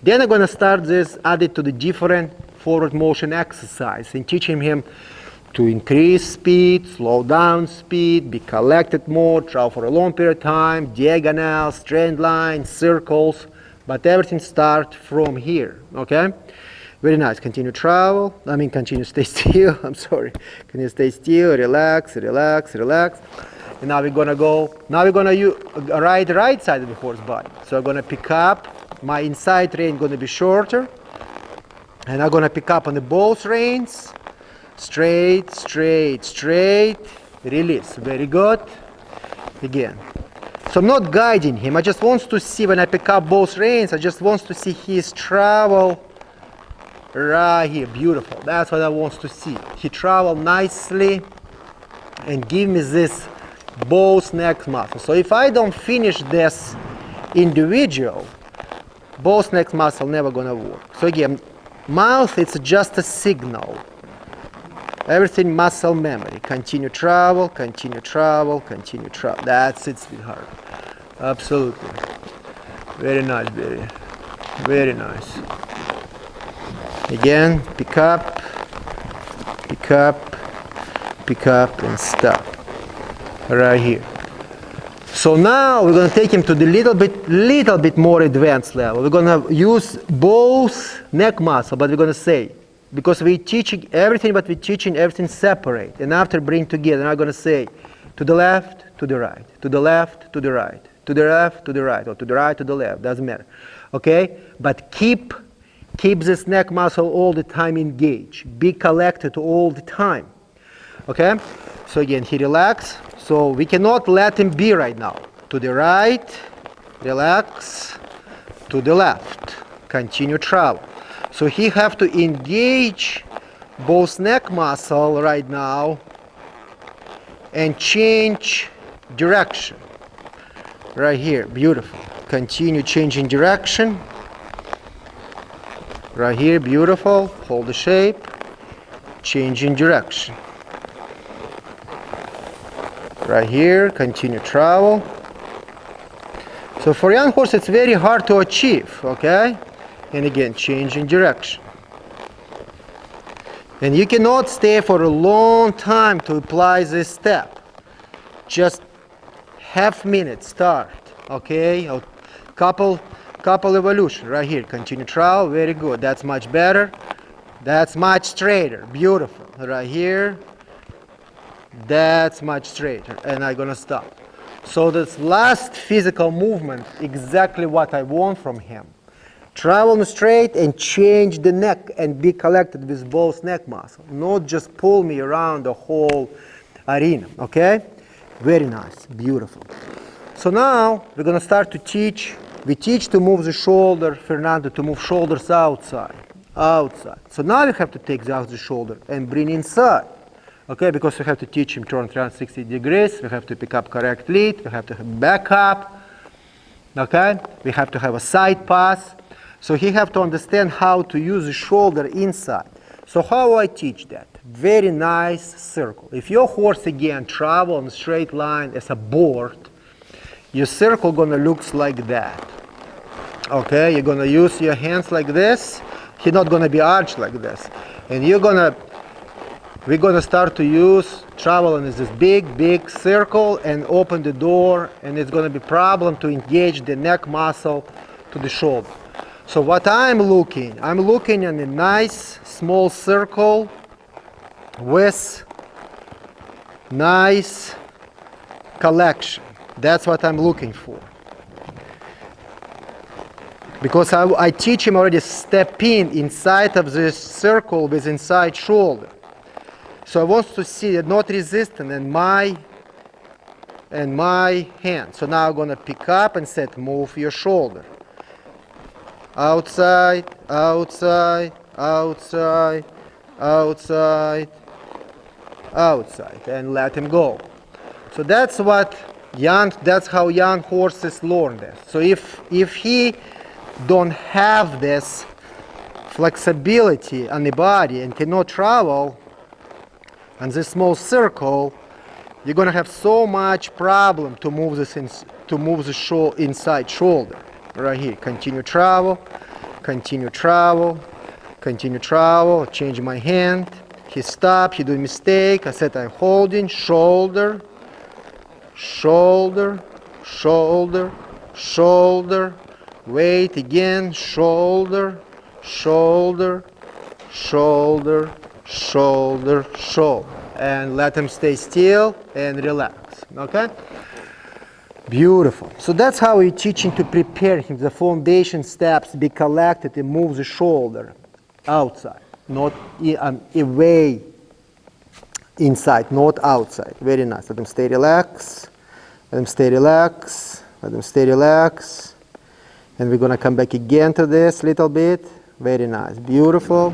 A: Then I'm gonna start this, add it to the different forward motion exercise and teaching him to increase speed, slow down speed, be collected more, travel for a long period of time, diagonals, straight lines, circles, but everything starts from here, okay? Very nice. Continue continue stay still. I'm sorry. Can you stay still, relax, relax, relax. And now we're gonna use right side of the horse body. So I'm gonna pick up, my inside rein gonna be shorter, and I'm gonna pick up on the both reins. Straight, straight, straight, release. Very good. Again. So I'm not guiding him. I just want to see when I pick up both reins, I just want to see his travel right here. Beautiful. That's what I want to see. He travel nicely and give me this both neck muscle. So if I don't finish this individual, both neck muscle never gonna work. So again, mouth, it's just a signal. Everything muscle memory. Continue travel, continue travel, continue travel. That's it, sweetheart. Absolutely. Very nice, baby. Very nice. Again, pick up, pick up, pick up, and stop. Right here. So now we're going to take him to the little bit more advanced level. We're going to use both neck muscle, but we're going to say because we're teaching everything, but we're teaching everything separate. And after bring together, I'm going to say to the left, to the right, to the left, to the right, to the left, to the right, or to the right, to the left, doesn't matter. Okay? But keep this neck muscle all the time engaged. Be collected all the time. Okay? So again, he relax. So we cannot let him be right now. To the right, relax, to the left, continue travel. So he have to engage both neck muscle right now and change direction. Right here, beautiful. Continue changing direction. Right here, beautiful. Hold the shape. Changing direction. Right here, continue travel. So for young horse, it's very hard to achieve, okay? And again, changing direction. And you cannot stay for a long time to apply this step. Just half minute start, okay? A couple evolution right here. Continue travel, very good. That's much better. That's much straighter, beautiful. Right here, that's much straighter. And I'm gonna stop. So this last physical movement, exactly what I want from him. Travel straight and change the neck and be collected with both neck muscles. Not just pull me around the whole arena, okay? Very nice, beautiful. So now we're gonna start to teach. We teach to move the shoulder, Fernando, to move shoulders outside, outside. So now we have to take the shoulder and bring inside. Okay, because we have to teach him turn 360 degrees, we have to pick up correct lead, we have to have back up, okay? We have to have a side pass. So he have to understand how to use the shoulder inside. So how I teach that? Very nice circle. If your horse again travel on a straight line as a board, your circle gonna look like that. Okay, you're gonna use your hands like this. He's not gonna be arched like this. And we're gonna start to use travel in this big circle and open the door, and it's gonna be problem to engage the neck muscle to the shoulder. So what I'm looking at a nice small circle with nice collection. That's what I'm looking for. Because I teach him already step in inside of this circle with inside shoulder. So I want to see it not resistant in my hand. So now I'm gonna pick up and set move your shoulder. Outside, outside, outside, outside, outside, and let him go. So that's how young horses learn this. So if he don't have this flexibility on the body and cannot travel on this small circle, you're gonna have so much problem to move this inside shoulder. Right here, continue travel, continue travel, continue travel, change my hand. He stopped, he do mistake. I said I'm holding, shoulder, shoulder, shoulder, shoulder, wait again, shoulder, shoulder, shoulder, shoulder, shoulder. And let him stay still and relax, okay? Beautiful. So that's how we're teaching to prepare him. The foundation steps be collected and move the shoulder outside, not away, inside, not outside. Very nice. Let him stay relaxed. Let him stay relaxed. Let him stay relaxed. And we're going to come back again to this little bit. Very nice. Beautiful.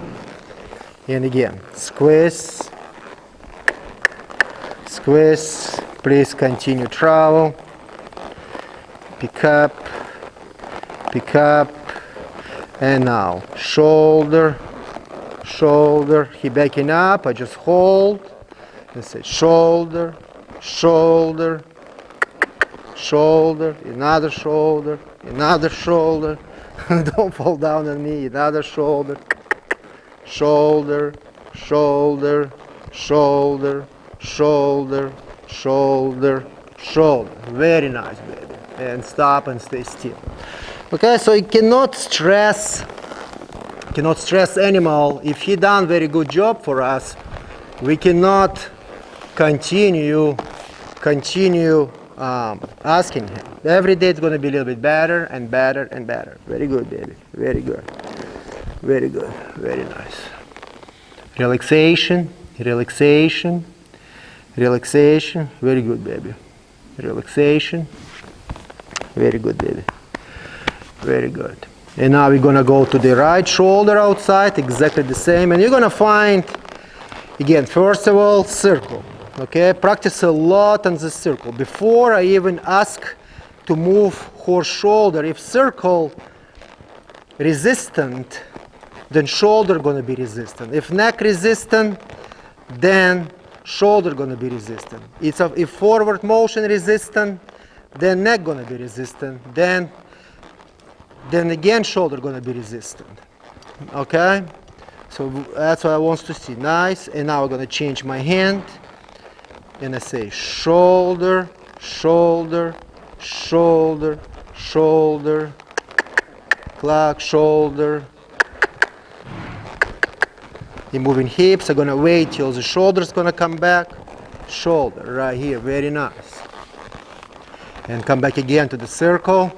A: And again, squeeze. Squeeze. Please continue travel. Pick up, and now shoulder, shoulder. He backing up. I just hold and say shoulder, shoulder, shoulder, another shoulder, another shoulder. Don't fall down on me. Another shoulder, shoulder, shoulder, shoulder, shoulder, shoulder, shoulder. Very nice, baby. And stop and stay still. Okay, so you cannot stress cannot stress animal. If he done very good job for us, we cannot continue asking him. Every day it's going to be a little bit better and better and better. Very good, baby. Very good. Very good. Very nice. Relaxation, relaxation, relaxation. Very good, baby. Relaxation. Very good, baby. Very good. And now we're going to go to the right shoulder outside, exactly the same. And you're going to find, again, first of all, circle. Okay, practice a lot on the circle. Before I even ask to move horse shoulder, if circle resistant, then shoulder gonna be resistant. If neck resistant, then shoulder gonna be resistant. If forward motion resistant, then neck gonna be resistant. Then again shoulder gonna be resistant. Okay, so that's what I want to see. Nice. And now I'm gonna change my hand. And I say shoulder, shoulder, shoulder, shoulder, clock, shoulder. You're moving hips. I'm gonna wait till the shoulder's gonna come back. Shoulder, right here, very nice. And come back again to the circle.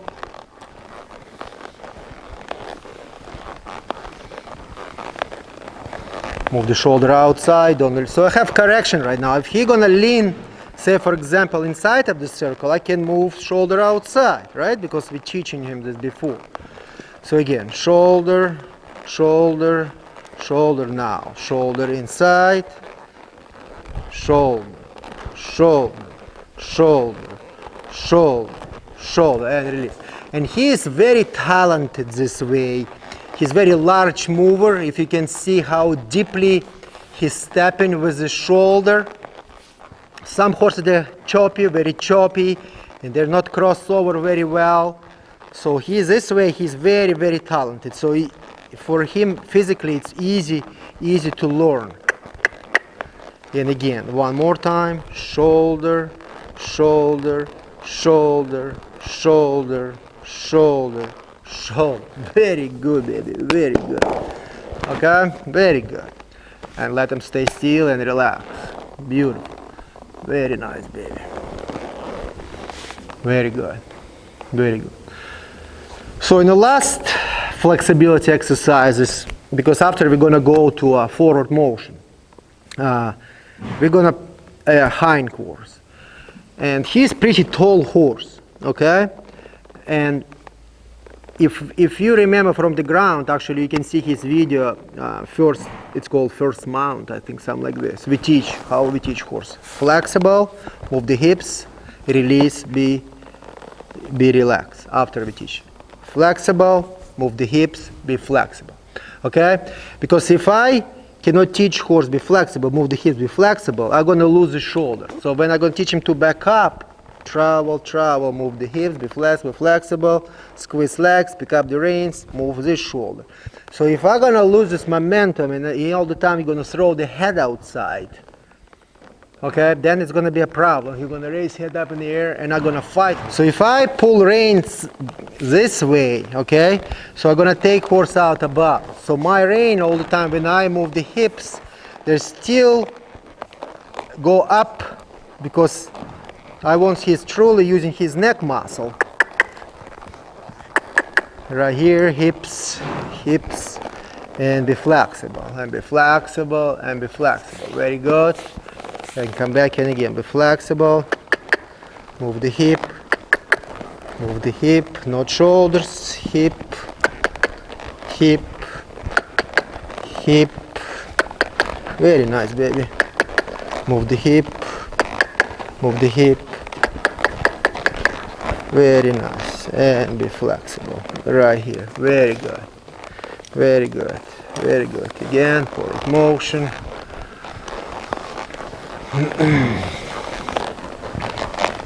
A: Move the shoulder outside. So I have correction right now. If he's gonna lean, say for example, inside of the circle, I can move shoulder outside, right? Because we're teaching him this before. So again, shoulder, shoulder, shoulder now. Shoulder inside, shoulder, shoulder, shoulder, shoulder, shoulder, and release. And he is very talented this way. He's very large mover. If you can see how deeply he's stepping with the shoulder. Some horses, they're choppy, very choppy, and they're not crossed over very well. So he's this way, he's very, very talented. So for him, physically, it's easy to learn. And again, one more time, shoulder, shoulder, shoulder, shoulder, shoulder, shoulder. Very good, baby, very good. Okay, very good. And let them stay still and relax. Beautiful. Very nice, baby. Very good, very good. So in the last flexibility exercises, because after we're gonna go to a forward motion, we're gonna hindquarters. And he's pretty tall horse, okay? And if you remember from the ground, actually you can see his video, first, it's called first mount, I think, something like this. We teach, how we teach horse. Flexible, move the hips, release, be relaxed after we teach. Flexible, move the hips, be flexible, okay? Because if I cannot teach horse be flexible, move the hips, be flexible, I'm gonna lose the shoulder. So when I'm gonna teach him to back up, travel, travel, move the hips, be flexible, squeeze legs, pick up the reins, move this shoulder. So if I'm gonna lose this momentum and all the time you're gonna throw the head outside, okay, then it's gonna be a problem. You're gonna raise head up in the air and I'm gonna fight. So if I pull reins this way, okay, so I'm gonna take horse out above. So my rein all the time when I move the hips, they still go up because I want he's truly using his neck muscle. Right here, hips, hips, and be flexible, and be flexible, and be flexible. Very good. And come back and again, be flexible. Move the hip, not shoulders, hip, hip, hip. Very nice, baby. Move the hip, move the hip. Very nice, and be flexible, right here, very good, very good, very good. Again, forward motion.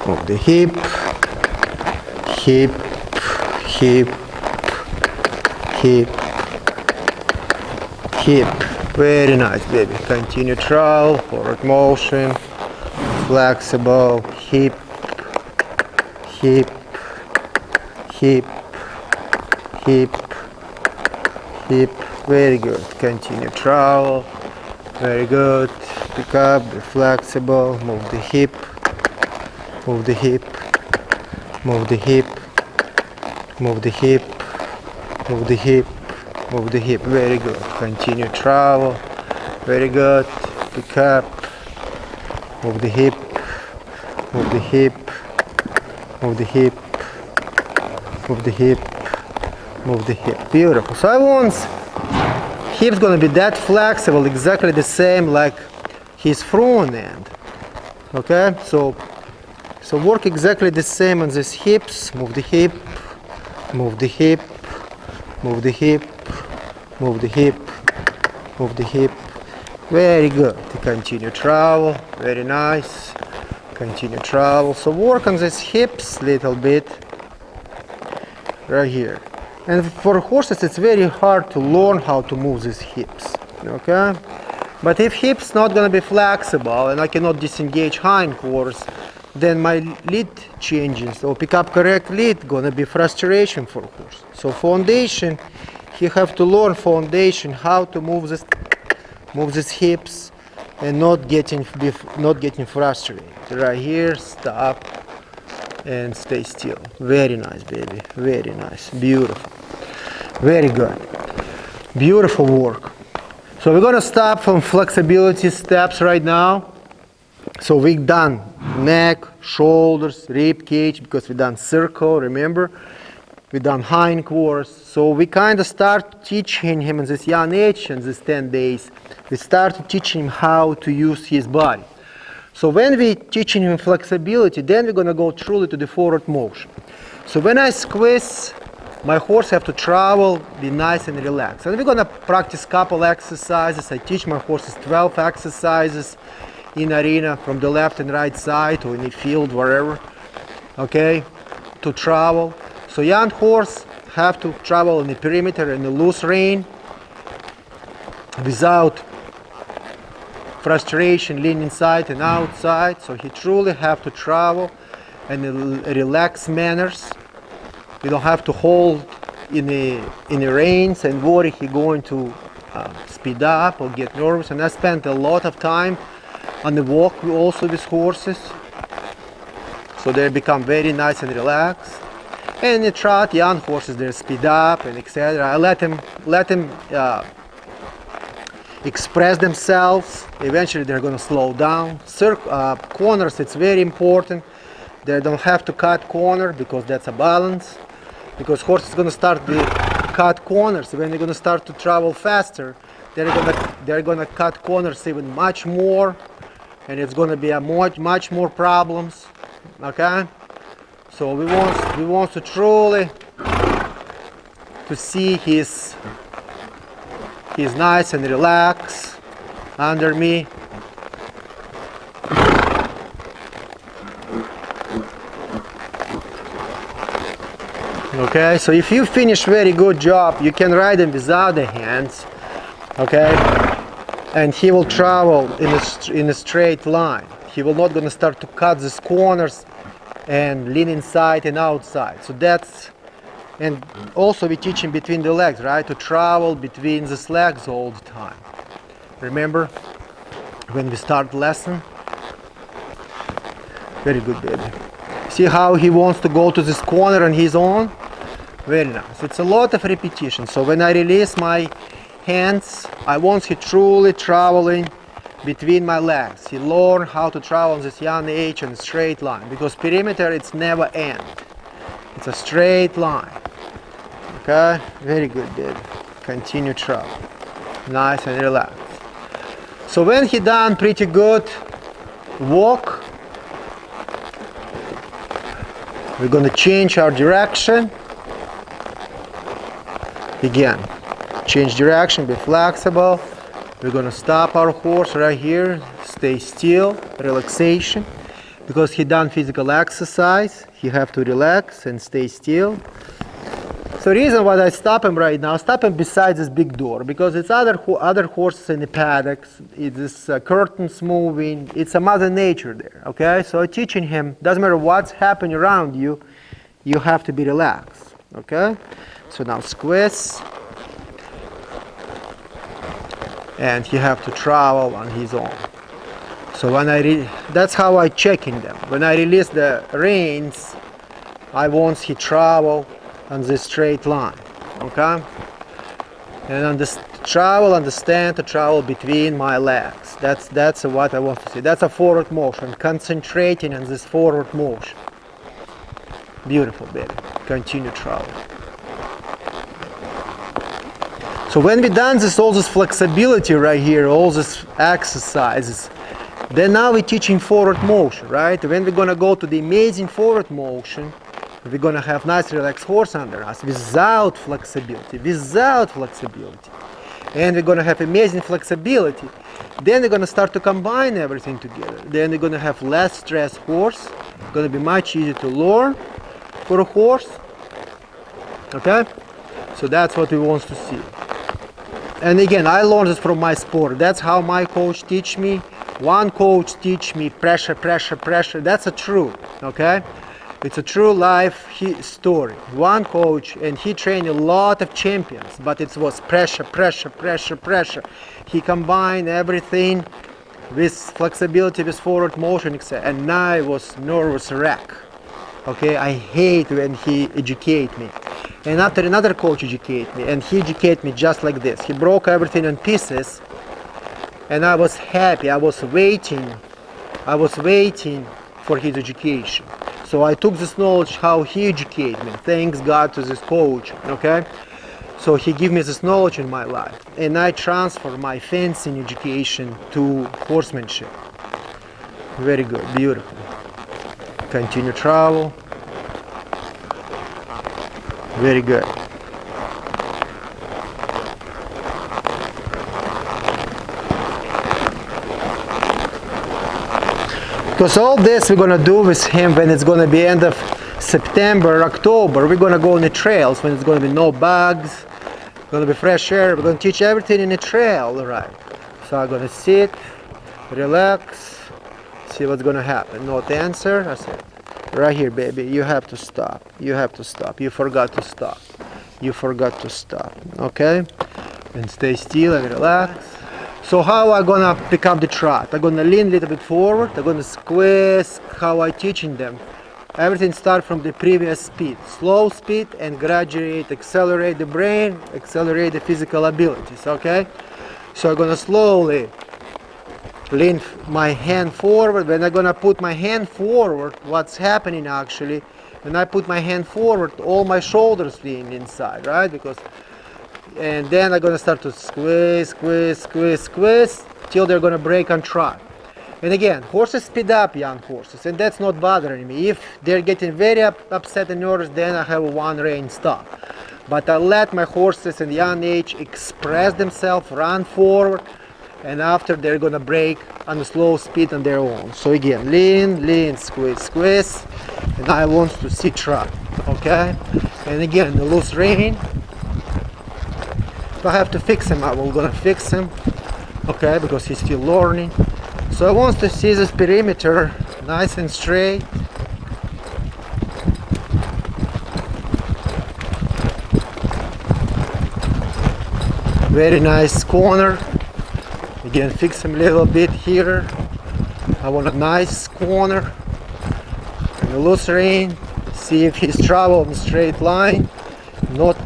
A: Move the hip, hip, hip, hip, hip. Very nice, baby. Continue travel, forward motion, flexible, hip, hip, hip, hip, hip, Very good. Continue travel. Very good. Pick up, be flexible, move the hip, move the hip, move the hip, move the hip, move the hip, move the hip. Very good. Continue travel. Very good. Pick up, move the hip, move the hip, move the hip, move the hip, move the hip. Beautiful. So I want hip's gonna be that flexible, exactly the same like his front end. Okay, so work exactly the same on these hips. Move the hip, move the hip, move the hip, move the hip, move the hip. Very good. Continue travel. Very nice. Continue travel. So work on these hips a little bit right here. And for horses it's very hard to learn how to move these hips. Okay? But if hips not going to be flexible and I cannot disengage hindquarters, then my lead changes or pick up correct lead going to be frustration for horse. So foundation, you have to learn foundation how to move these hips and not getting frustrated. Right here, stop and stay still. Very nice, baby. Very nice. Beautiful. Very good. Beautiful work. So we're gonna stop from flexibility steps right now. So we've done neck, shoulders, rib cage, because we done circle, remember? We done hindquarters. So we kind of start teaching him in this young age, in these 10 days, we start teaching him how to use his body. So when we teaching him flexibility, then we're gonna go truly to the forward motion. So when I squeeze, my horse have to travel, be nice and relaxed. And we're gonna practice couple exercises. I teach my horses 12 exercises in arena from the left and right side or in the field, wherever, okay, to travel. So young horse have to travel in the perimeter in the loose rein without frustration, lean inside and outside. So he truly have to travel in a relaxed manners. You don't have to hold in the reins and worry he going to speed up or get nervous. And I spent a lot of time on the walk also with horses, so they become very nice and relaxed. And in the trot, young horses they speed up and etc. I let them express themselves. Eventually they're going to slow down. Corners, it's very important. They don't have to cut corner because that's a balance. Because horse is going to start to cut corners. When they're going to start to travel faster, they're going to cut corners even much more, and it's going to be a much more problems. Okay, so we want to truly to see he's nice and relaxed under me. Okay, so if you finish very good job, you can ride him without the hands, okay, and he will travel in a straight line. He will not gonna start to cut these corners and lean inside and outside. So that's, and also we teach him between the legs, right, to travel between these legs all the time. Remember when we start lesson? Very good, baby. See how he wants to go to this corner on his own? Very nice. It's a lot of repetition. So when I release my hands, I want him truly traveling between my legs. He learn how to travel in this young age in a straight line, because perimeter it's never end. It's a straight line. Okay? Very good, baby. Continue travel. Nice and relaxed. So when he done pretty good walk, we're gonna change our direction. Again, change direction, be flexible. We're gonna stop our horse right here, stay still, relaxation. Because he done physical exercise, he have to relax and stay still. So the reason why I stop him right now, stop him beside this big door, because it's other horses in the paddocks, it's curtains moving, it's a mother nature there, okay? So I'm teaching him, doesn't matter what's happening around you, you have to be relaxed, okay? So now squeeze, and he have to travel on his own. So when that's how I checking them. When I release the reins, I want he travel on this straight line, okay? And understand to travel between my legs. That's what I want to see. That's a forward motion, concentrating on this forward motion. Beautiful, baby. Continue travel. So when we done this, all this flexibility right here, all these exercises, then now we're teaching forward motion, right? When we're gonna go to the amazing forward motion, we're gonna have nice relaxed horse under us without flexibility, and we're gonna have amazing flexibility. Then we're gonna start to combine everything together. Then we're gonna have less stressed horse. It's gonna be much easier to learn for a horse. Okay? So that's what we want to see. And again, I learned this from my sport. That's how my coach teach me. One coach teach me pressure, pressure, pressure. That's a true, okay? It's a true life story. One coach, and he trained a lot of champions, but it was pressure, pressure, pressure, pressure. He combined everything with flexibility, with forward motion, etc. And I was nervous wreck. Okay, I hate when he educate me. And after another coach educate me, and he educate me just like this. He broke everything in pieces, and I was happy. I was waiting for his education. So I took this knowledge how he educated me. Thanks God to this coach. Okay, so he gave me this knowledge in my life, and I transfer my fencing education to horsemanship. Very good, beautiful. Continue travel. Very good. Because all this we're gonna do with him when it's gonna be end of September, October. We're gonna go on the trails when it's gonna be no bugs, gonna be fresh air. We're gonna teach everything in the trail, right? So I'm gonna sit, relax, see what's gonna happen. Not answer. I said, right here, baby. You have to stop. You have to stop. You forgot to stop. You forgot to stop. Okay? And stay still and relax. So how I gonna pick up the trot? I'm gonna lean a little bit forward. I'm gonna squeeze. How I teaching them? Everything start from the previous speed. Slow speed and graduate, accelerate the brain, accelerate the physical abilities. Okay? So I'm gonna slowly lean my hand forward. When I'm gonna put my hand forward, what's happening actually, when I put my hand forward, all my shoulders lean inside, right? And then I'm gonna start to squeeze, squeeze, squeeze, squeeze, till they're gonna break on trot. And again, horses speed up, young horses, and that's not bothering me. If they're getting very upset and nervous, then I have a one rein stop. But I let my horses in young age express themselves, run forward, and after they're gonna break on a slow speed on their own. So again, lean, lean, squeeze, squeeze, and I want to see trot, okay? And again, the loose rein. If I have to fix him, I will gonna fix him, okay, because he's still learning. So I want to see this perimeter nice and straight. Very nice corner. Again, fix him a little bit here. I want a nice corner and a loose rein. See if he's traveling in a straight line.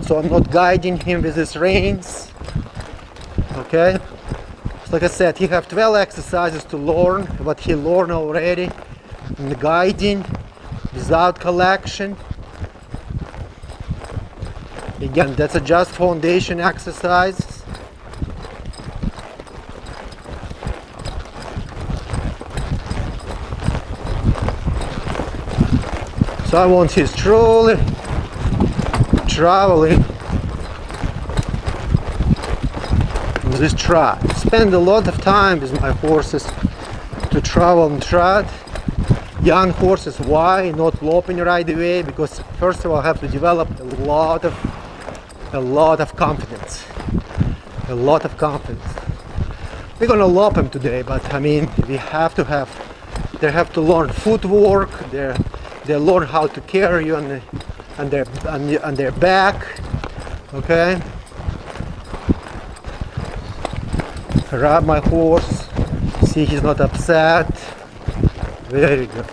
A: So I'm not guiding him with his reins. Okay. So like I said, he have 12 exercises to learn what he learned already in the guiding without collection. Again, that's a just foundation exercise. So I want his truly traveling with this trot. Spend a lot of time with my horses to travel and trot. Young horses, why not loping right away? Because first of all, I have to develop a lot of confidence. A lot of confidence. We're gonna lop him today, but I mean, they have to learn footwork. They learn how to carry you on their back. Okay. rub my horse, see he's not upset. Very good.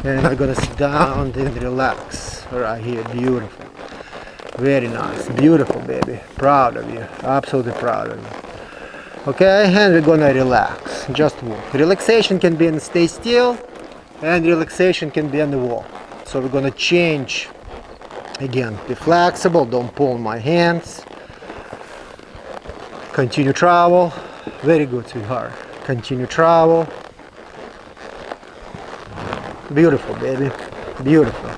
A: And I'm gonna sit down and relax right here. Beautiful. Very nice. Beautiful, baby. Proud of you. Absolutely proud of you. Okay, and we're gonna relax. Just walk. Relaxation can be in stay still, and relaxation can be on the walk. So we're gonna change. Again, be flexible. Don't pull my hands. Continue travel. Very good, sweetheart. Continue travel. Beautiful, baby. Beautiful.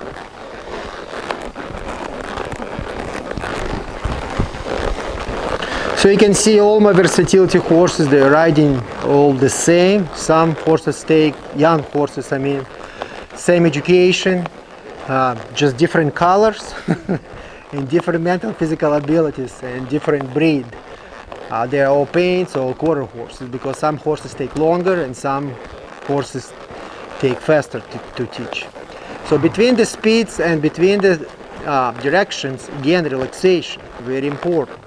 A: So you can see all my versatility horses, they're riding all the same. Some horses take, young horses, I mean, same education, just different colors and different mental physical abilities and different breed. They're all paints or quarter horses because some horses take longer and some horses take faster to teach. So between the speeds and between the directions, again, relaxation, very important.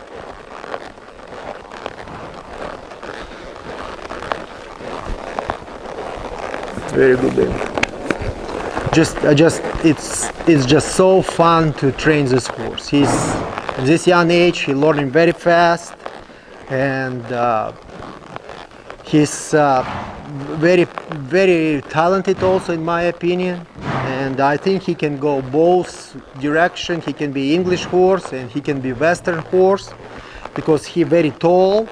A: Very good, baby. It's just so fun to train this horse. He's at this young age, he's learning very fast, and he's very talented also, in my opinion. And I think he can go both directions. He can be English horse and he can be Western horse because he's very tall.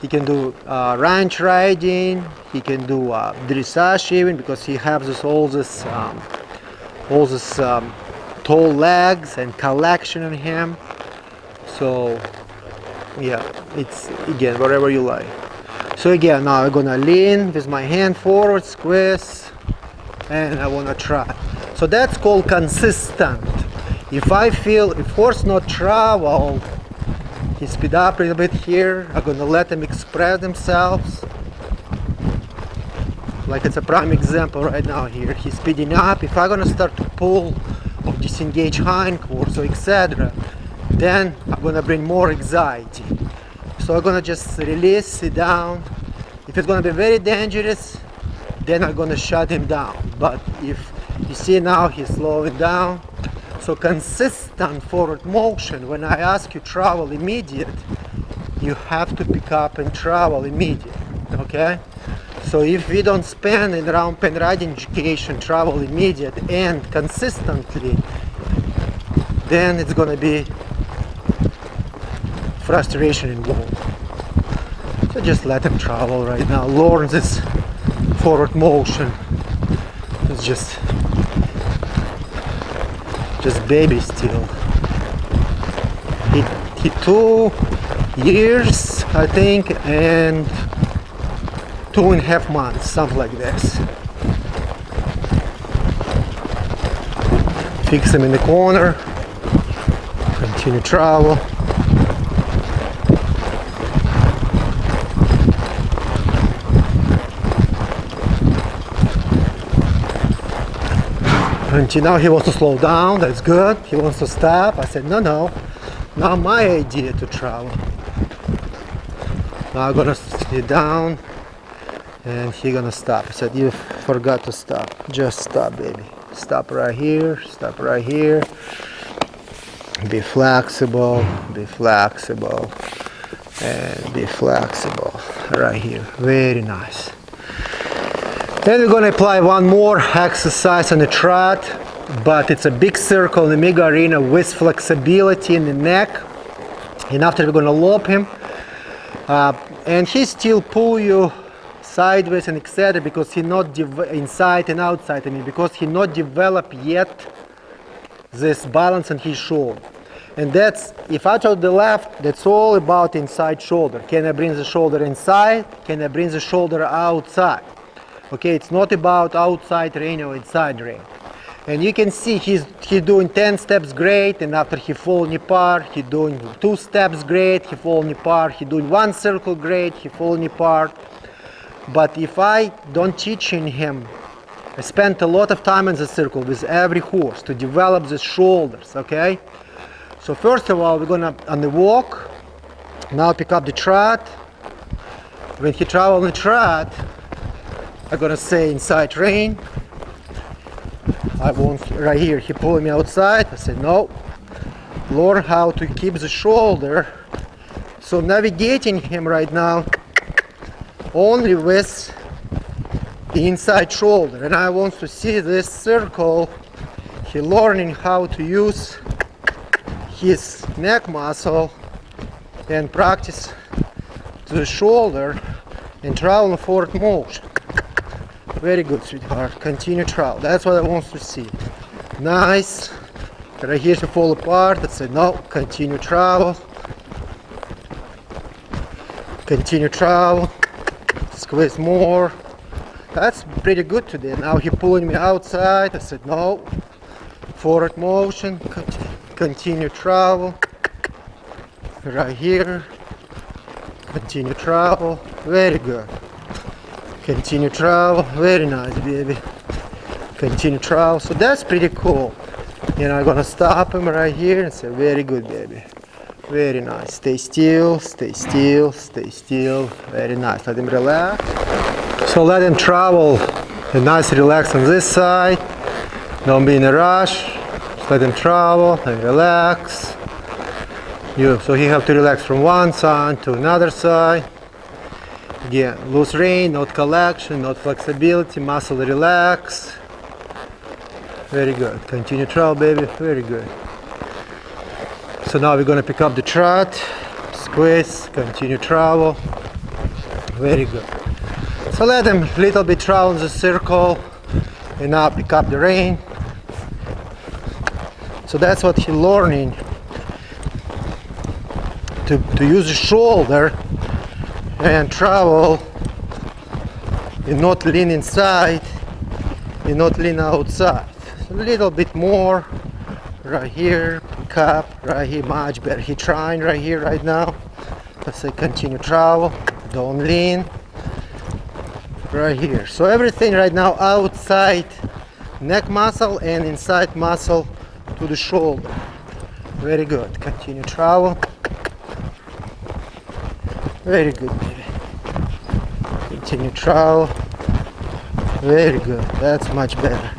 A: He can do ranch riding. He can do dressage even because he has all this tall legs and collection on him. So yeah, it's again whatever you like. So again, now I'm gonna lean with my hand forward, squeeze, and I wanna try. So that's called consistent. If I feel if horse not travel, he speed up a little bit here. I'm gonna let them express themselves. Like it's a prime example right now here. He's speeding up. If I'm gonna start to pull or disengage hindquarters or etc., then I'm gonna bring more anxiety. So I'm gonna just release, sit down. If it's gonna be very dangerous, then I'm gonna shut him down. But if you see now he's slowing down, so consistent forward motion. When I ask you travel immediate, you have to pick up and travel immediate. Okay? So if we don't spend in round pen riding education, travel immediate and consistently, then it's gonna be frustration involved. So just let him travel right now. Learn this forward motion. It's just baby still. He 2 years, I think, and 2.5 months, something like this. Fix him in the corner. Continue travel. Until now he wants to slow down, that's good. He wants to stop. I said, no, not my idea to travel. Now I'm gonna sit down and he's gonna stop. I said, you forgot to stop. Just stop, baby. Stop right here, stop right here. Be flexible, and be flexible right here. Very nice. Then we're going to apply one more exercise on the trot, but it's a big circle in the mid arena with flexibility in the neck. And after we're going to lope him, and he still pull you sideways and etc. because he not inside and outside. I mean, because he not developed yet this balance on his shoulder. And that's, if I to the left, that's all about inside shoulder. Can I bring the shoulder inside? Can I bring the shoulder outside? Okay, it's not about outside rein or inside rein. And you can see he's doing 10 steps great, and after he falling apart, he doing 2 steps great, he falling apart, he doing 1 circle great, he falling apart. But if I don't teaching him, I spent a lot of time in the circle with every horse to develop the shoulders, okay? So first of all, we're gonna, on the walk, now pick up the trot, When he travel on the trot, I'm gonna say inside rein. I want right here, he pulling me outside. I said no. Learn how to keep the shoulder. So navigating him right now only with the inside shoulder. And I want to see this circle. He learning how to use his neck muscle and practice to the shoulder and travel in forward motion. Very good, sweetheart. Continue travel. That's what I want to see. Nice. Right here to fall apart. I said no. Continue travel. Continue travel. Squeeze more. That's pretty good today. Now he pulling me outside. I said no. Forward motion. Continue travel. Right here. Continue travel. Very good. Continue travel. Very nice, baby. Continue travel. So that's pretty cool. And I'm gonna stop him right here and say, very good, baby. Very nice. Stay still, stay still, stay still. Very nice. Let him relax. So let him travel. A nice relax on this side. Don't be in a rush. Just let him travel and relax. So he have to relax from one side to another side. Again, loose rein, not collection, not flexibility, muscle relax. Very good. Continue travel, baby. Very good. So now we're gonna pick up the trot, squeeze, continue travel. Very good. So let him little bit travel in the circle, and now pick up the rein. So that's what he's learning. To use the shoulder and travel and not lean inside and not lean outside. So a little bit more right here, pick up right here, much better. He trying right here right now. Let's say continue travel, don't lean right here. So everything right now outside neck muscle and inside muscle to the shoulder. Very good. Continue travel. Very good, baby. Continue travel. Very good. That's much better.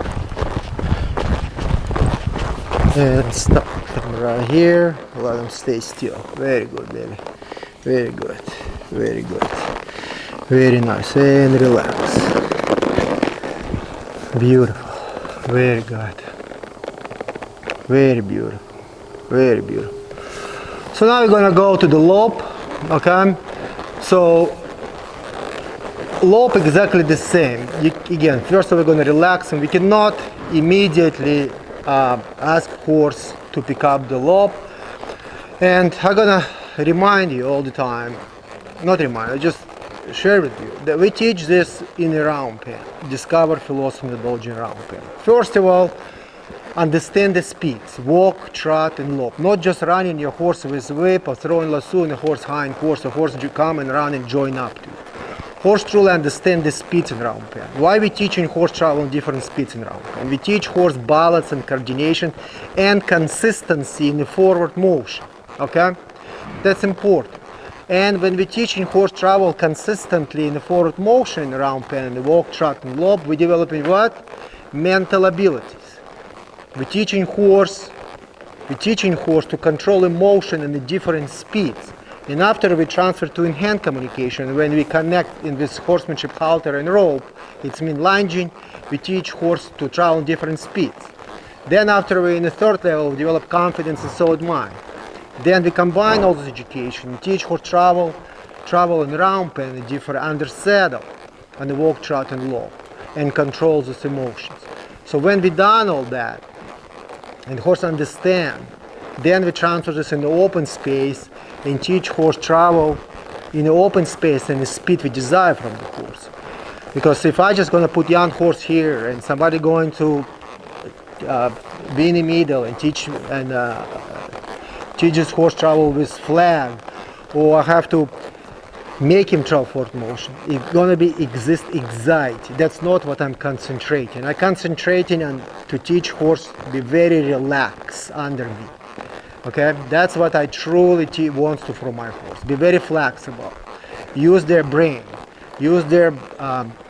A: And stop them right here. Let them stay still. Very good, baby. Very good. Very good. Very nice. And relax. Beautiful. Very good. Very beautiful. Very beautiful. So now we're gonna go to the lope. Okay. So lope exactly the same. Again, first we're going to relax, and we cannot immediately ask horse to pick up the lope. And I'm going to remind you all the time, not remind, I just share with you that we teach this in a round pen. Discover philosophy methodology in round pen. First of all, understand the speeds, walk, trot, and lope. Not just running your horse with whip or throwing lasso in a horse hind horse, a horse come and run and join up to you. Horse truly understand the speeds in round pen. Why we teaching horse travel in different speeds in round pen? We teach horse balance and coordination and consistency in the forward motion. Okay, that's important. And when we teaching horse travel consistently in the forward motion in the round pen, in the walk, trot, and lope, we developing what? Mental abilities. We're teaching horse to control emotion in the different speeds. And after we transfer to in-hand communication, when we connect in this horsemanship halter and rope, it's mean lunging, we teach horse to travel in different speeds. Then after we in the third level, we develop confidence and solid mind. Then we combine all this education, teach horse travel in round pen, and different under saddle, and the walk, trot, and lope, and control these emotions. So when we done all that, and horse understand, then we transfer this in the open space and teach horse travel in the open space and the speed we desire from the horse. Because if I just gonna put young horse here and somebody going to be in the middle and teach this horse travel with flag, or I have to make him travel forward motion, it's gonna be anxiety. That's not what I'm concentrating. I'm concentrating on to teach horse be very relaxed under me. Okay, that's what I truly want to from my horse. Be very flexible. use their brain, use their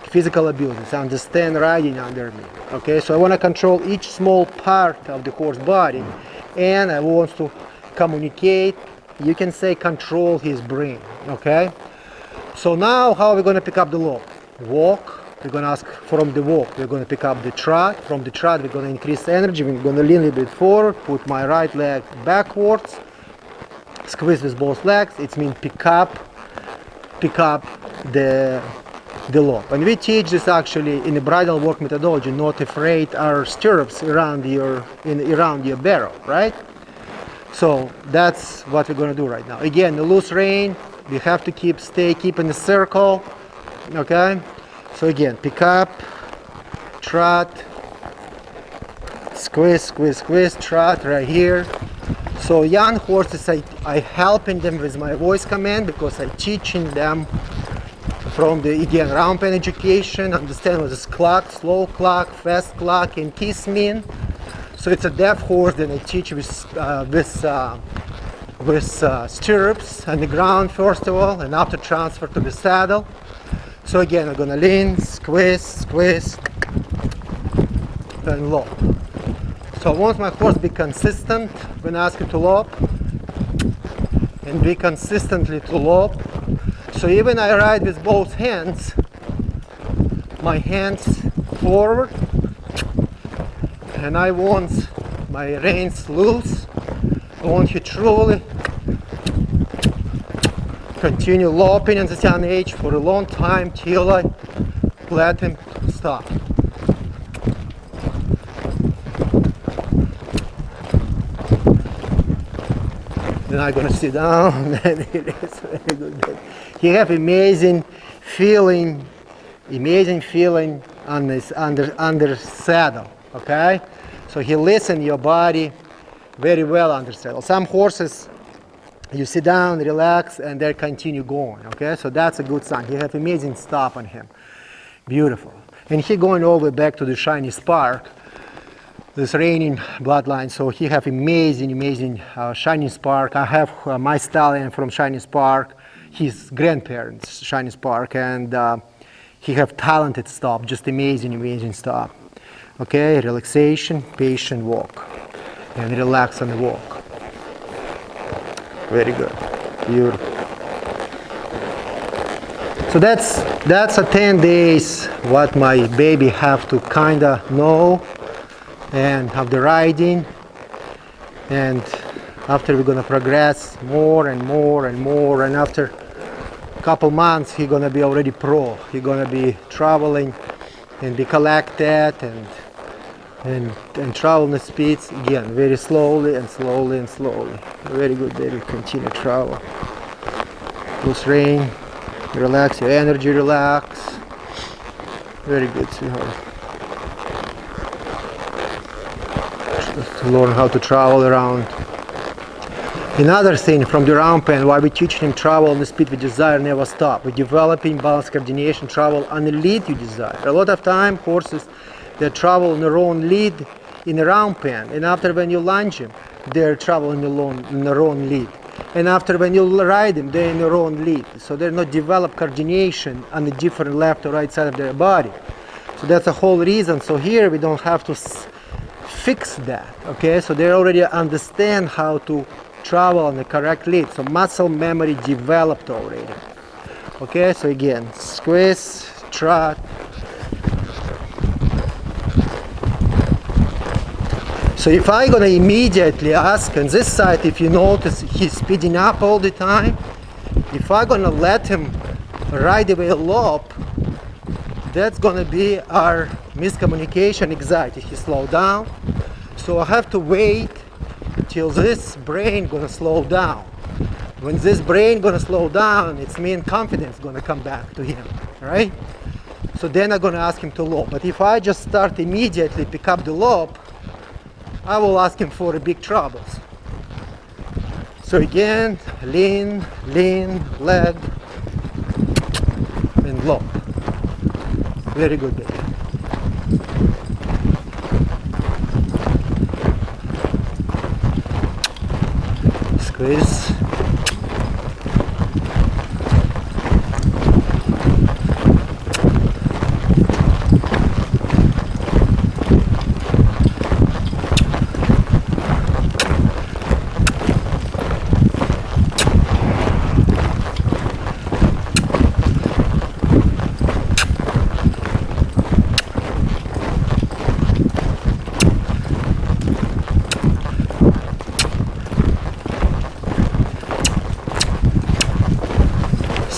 A: physical abilities, understand riding under me. Okay, so I want to control each small part of the horse body, and I want to communicate, you can say control his brain. Okay, so now how are we going to pick up the lope? Walk. We're going to ask from the walk, we're going to pick up the trot. From the trot, we're going to increase energy. We're going to lean a little bit forward, put my right leg backwards, squeeze with both legs. It means pick up the lope. And we teach this actually in the bridle work methodology, not afraid our stirrups around your barrel, right? So that's what we're going to do right now. Again, the loose rein, we have to keep in the circle, okay? So again, pick up, trot, squeeze, squeeze, squeeze, trot right here. So young horses, I helping them with my voice command because I'm teaching them from the, again, round pen education, understand what is clock, slow clock, fast clock, and kiss mean. So it's a deaf horse, then I teach with stirrups on the ground first of all, and after transfer to the saddle. So again, I'm gonna lean, squeeze, squeeze, and lope. So I want my horse be consistent when I ask him to lope, and be consistently to lope. So even I ride with both hands, my hands forward, and I want my reins loose. I want you truly continue loping at this young age for a long time till I let him stop. Then I'm gonna sit down, and it is very good. He have amazing feeling on this under saddle. Okay, so he listen your body very well under saddle. Some horses, you sit down, relax, and they continue going. Okay, so that's a good sign. He have amazing stop on him, beautiful. And he going all the way back to the Shiny Spark, this reigning bloodline. So he have amazing Shiny Spark. I have my stallion from Shiny Spark, his grandparents Shiny Spark, and he have talented stop, just amazing stop. Okay, relaxation, patient walk, and relax on the walk. Very good, beautiful. So that's a 10 days what my baby have to kinda know and have the riding, and after we're gonna progress more and more and more, and after a couple months he gonna be already pro. He gonna be traveling and be collected and travel the speeds again very slowly and slowly and slowly. Very good, baby. Continue travel. Loose rein, relax your energy, relax. Very good, sweetheart. Just to learn how to travel around. Another thing from the round pen, why we teach him travel on the speed we desire, never stop. We're developing balance coordination, travel on the lead you desire. A lot of time horses, they travel on their own lead in a round pen, and after when you lunge them, they're traveling in their own lead. And after when you ride them, they're in their own lead. So they're not developed coordination on the different left or right side of their body. So that's the whole reason. So here we don't have to fix that, okay? So they already understand how to travel on the correct lead. So muscle memory developed already. Okay, so again, squeeze, trot. So if I'm gonna immediately ask on this side, if you notice he's speeding up all the time, if I'm gonna let him ride away a lope, that's gonna be our miscommunication, anxiety. He slow down. So I have to wait till this brain gonna slow down. When this brain gonna slow down, it's mean confidence gonna come back to him, right? So then I'm gonna ask him to lope. But if I just start immediately pick up the lope, I will ask him for big troubles. So again, lean, leg, and lope. Very good, baby. Squeeze.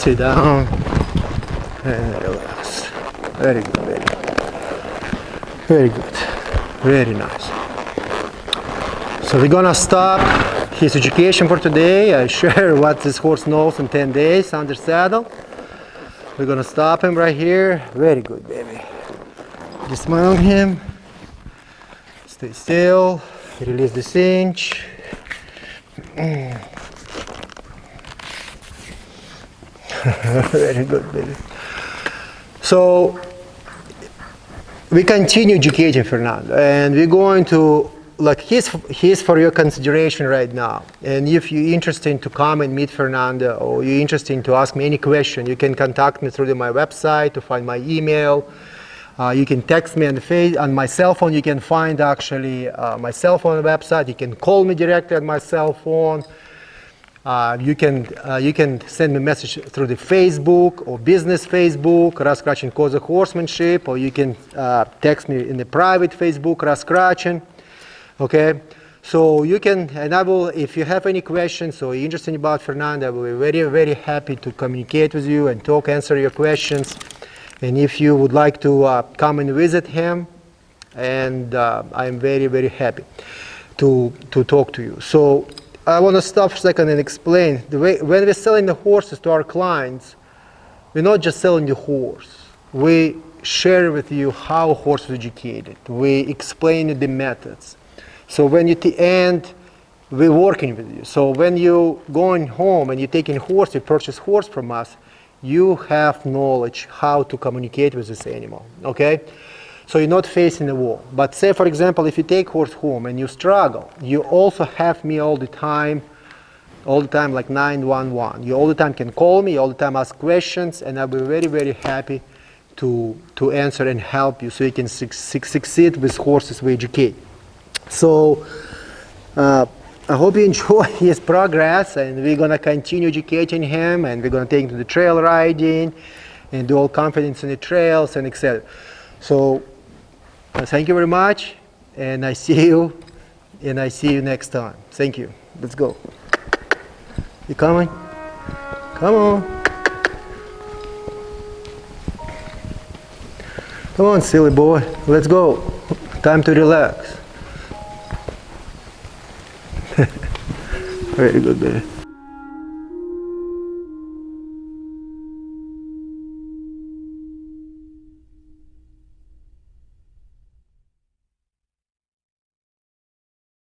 A: sit down and relax. Very good, very good. Very good. Very nice. So we're gonna stop his education for today. I share what this horse knows in 10 days under saddle. We're gonna stop him right here. Very good, baby. Dismount him. Stay still. Release the cinch. Very good, baby. So we continue educating Fernando, and we're going to, like, he's for your consideration right now. And if you're interested to come and meet Fernanda, or you're interested to ask me any question, you can contact me through my website to find my email. You can text me on my cell phone. You can find actually my cell phone website. You can call me directly on my cell phone. You can send me a message through the Facebook or business Facebook, Russ Krachun Kozak Horsemanship, or you can text me in the private Facebook, Russ Krachun. Okay, so you can, and I will, if you have any questions or you're interested about Fernanda, I will be very, very happy to communicate with you and answer your questions. And if you would like to come and visit him, and I'm very, very happy to talk to you. So I want to stop for a second and explain the way when we're selling the horses to our clients, we're not just selling the horse. We share with you how horse is educated. We explain you the methods. So when you end, we're working with you. So when you going home and you're taking horse, you purchase horse from us, you have knowledge how to communicate with this animal, okay? So you're not facing the wall. But say, for example, if you take horse home and you struggle, you also have me all the time like 911. You all the time can call me, all the time ask questions, and I'll be very, very happy to answer and help you so you can succeed with horses we educate. So I hope you enjoy his progress, and we're going to continue educating him, and we're going to take him to the trail riding and do all confidence in the trails and etc. So thank you very much, and I see you next time. Thank you. Let's go. You coming? Come on. Come on, silly boy. Let's go. Time to relax. Very good, baby.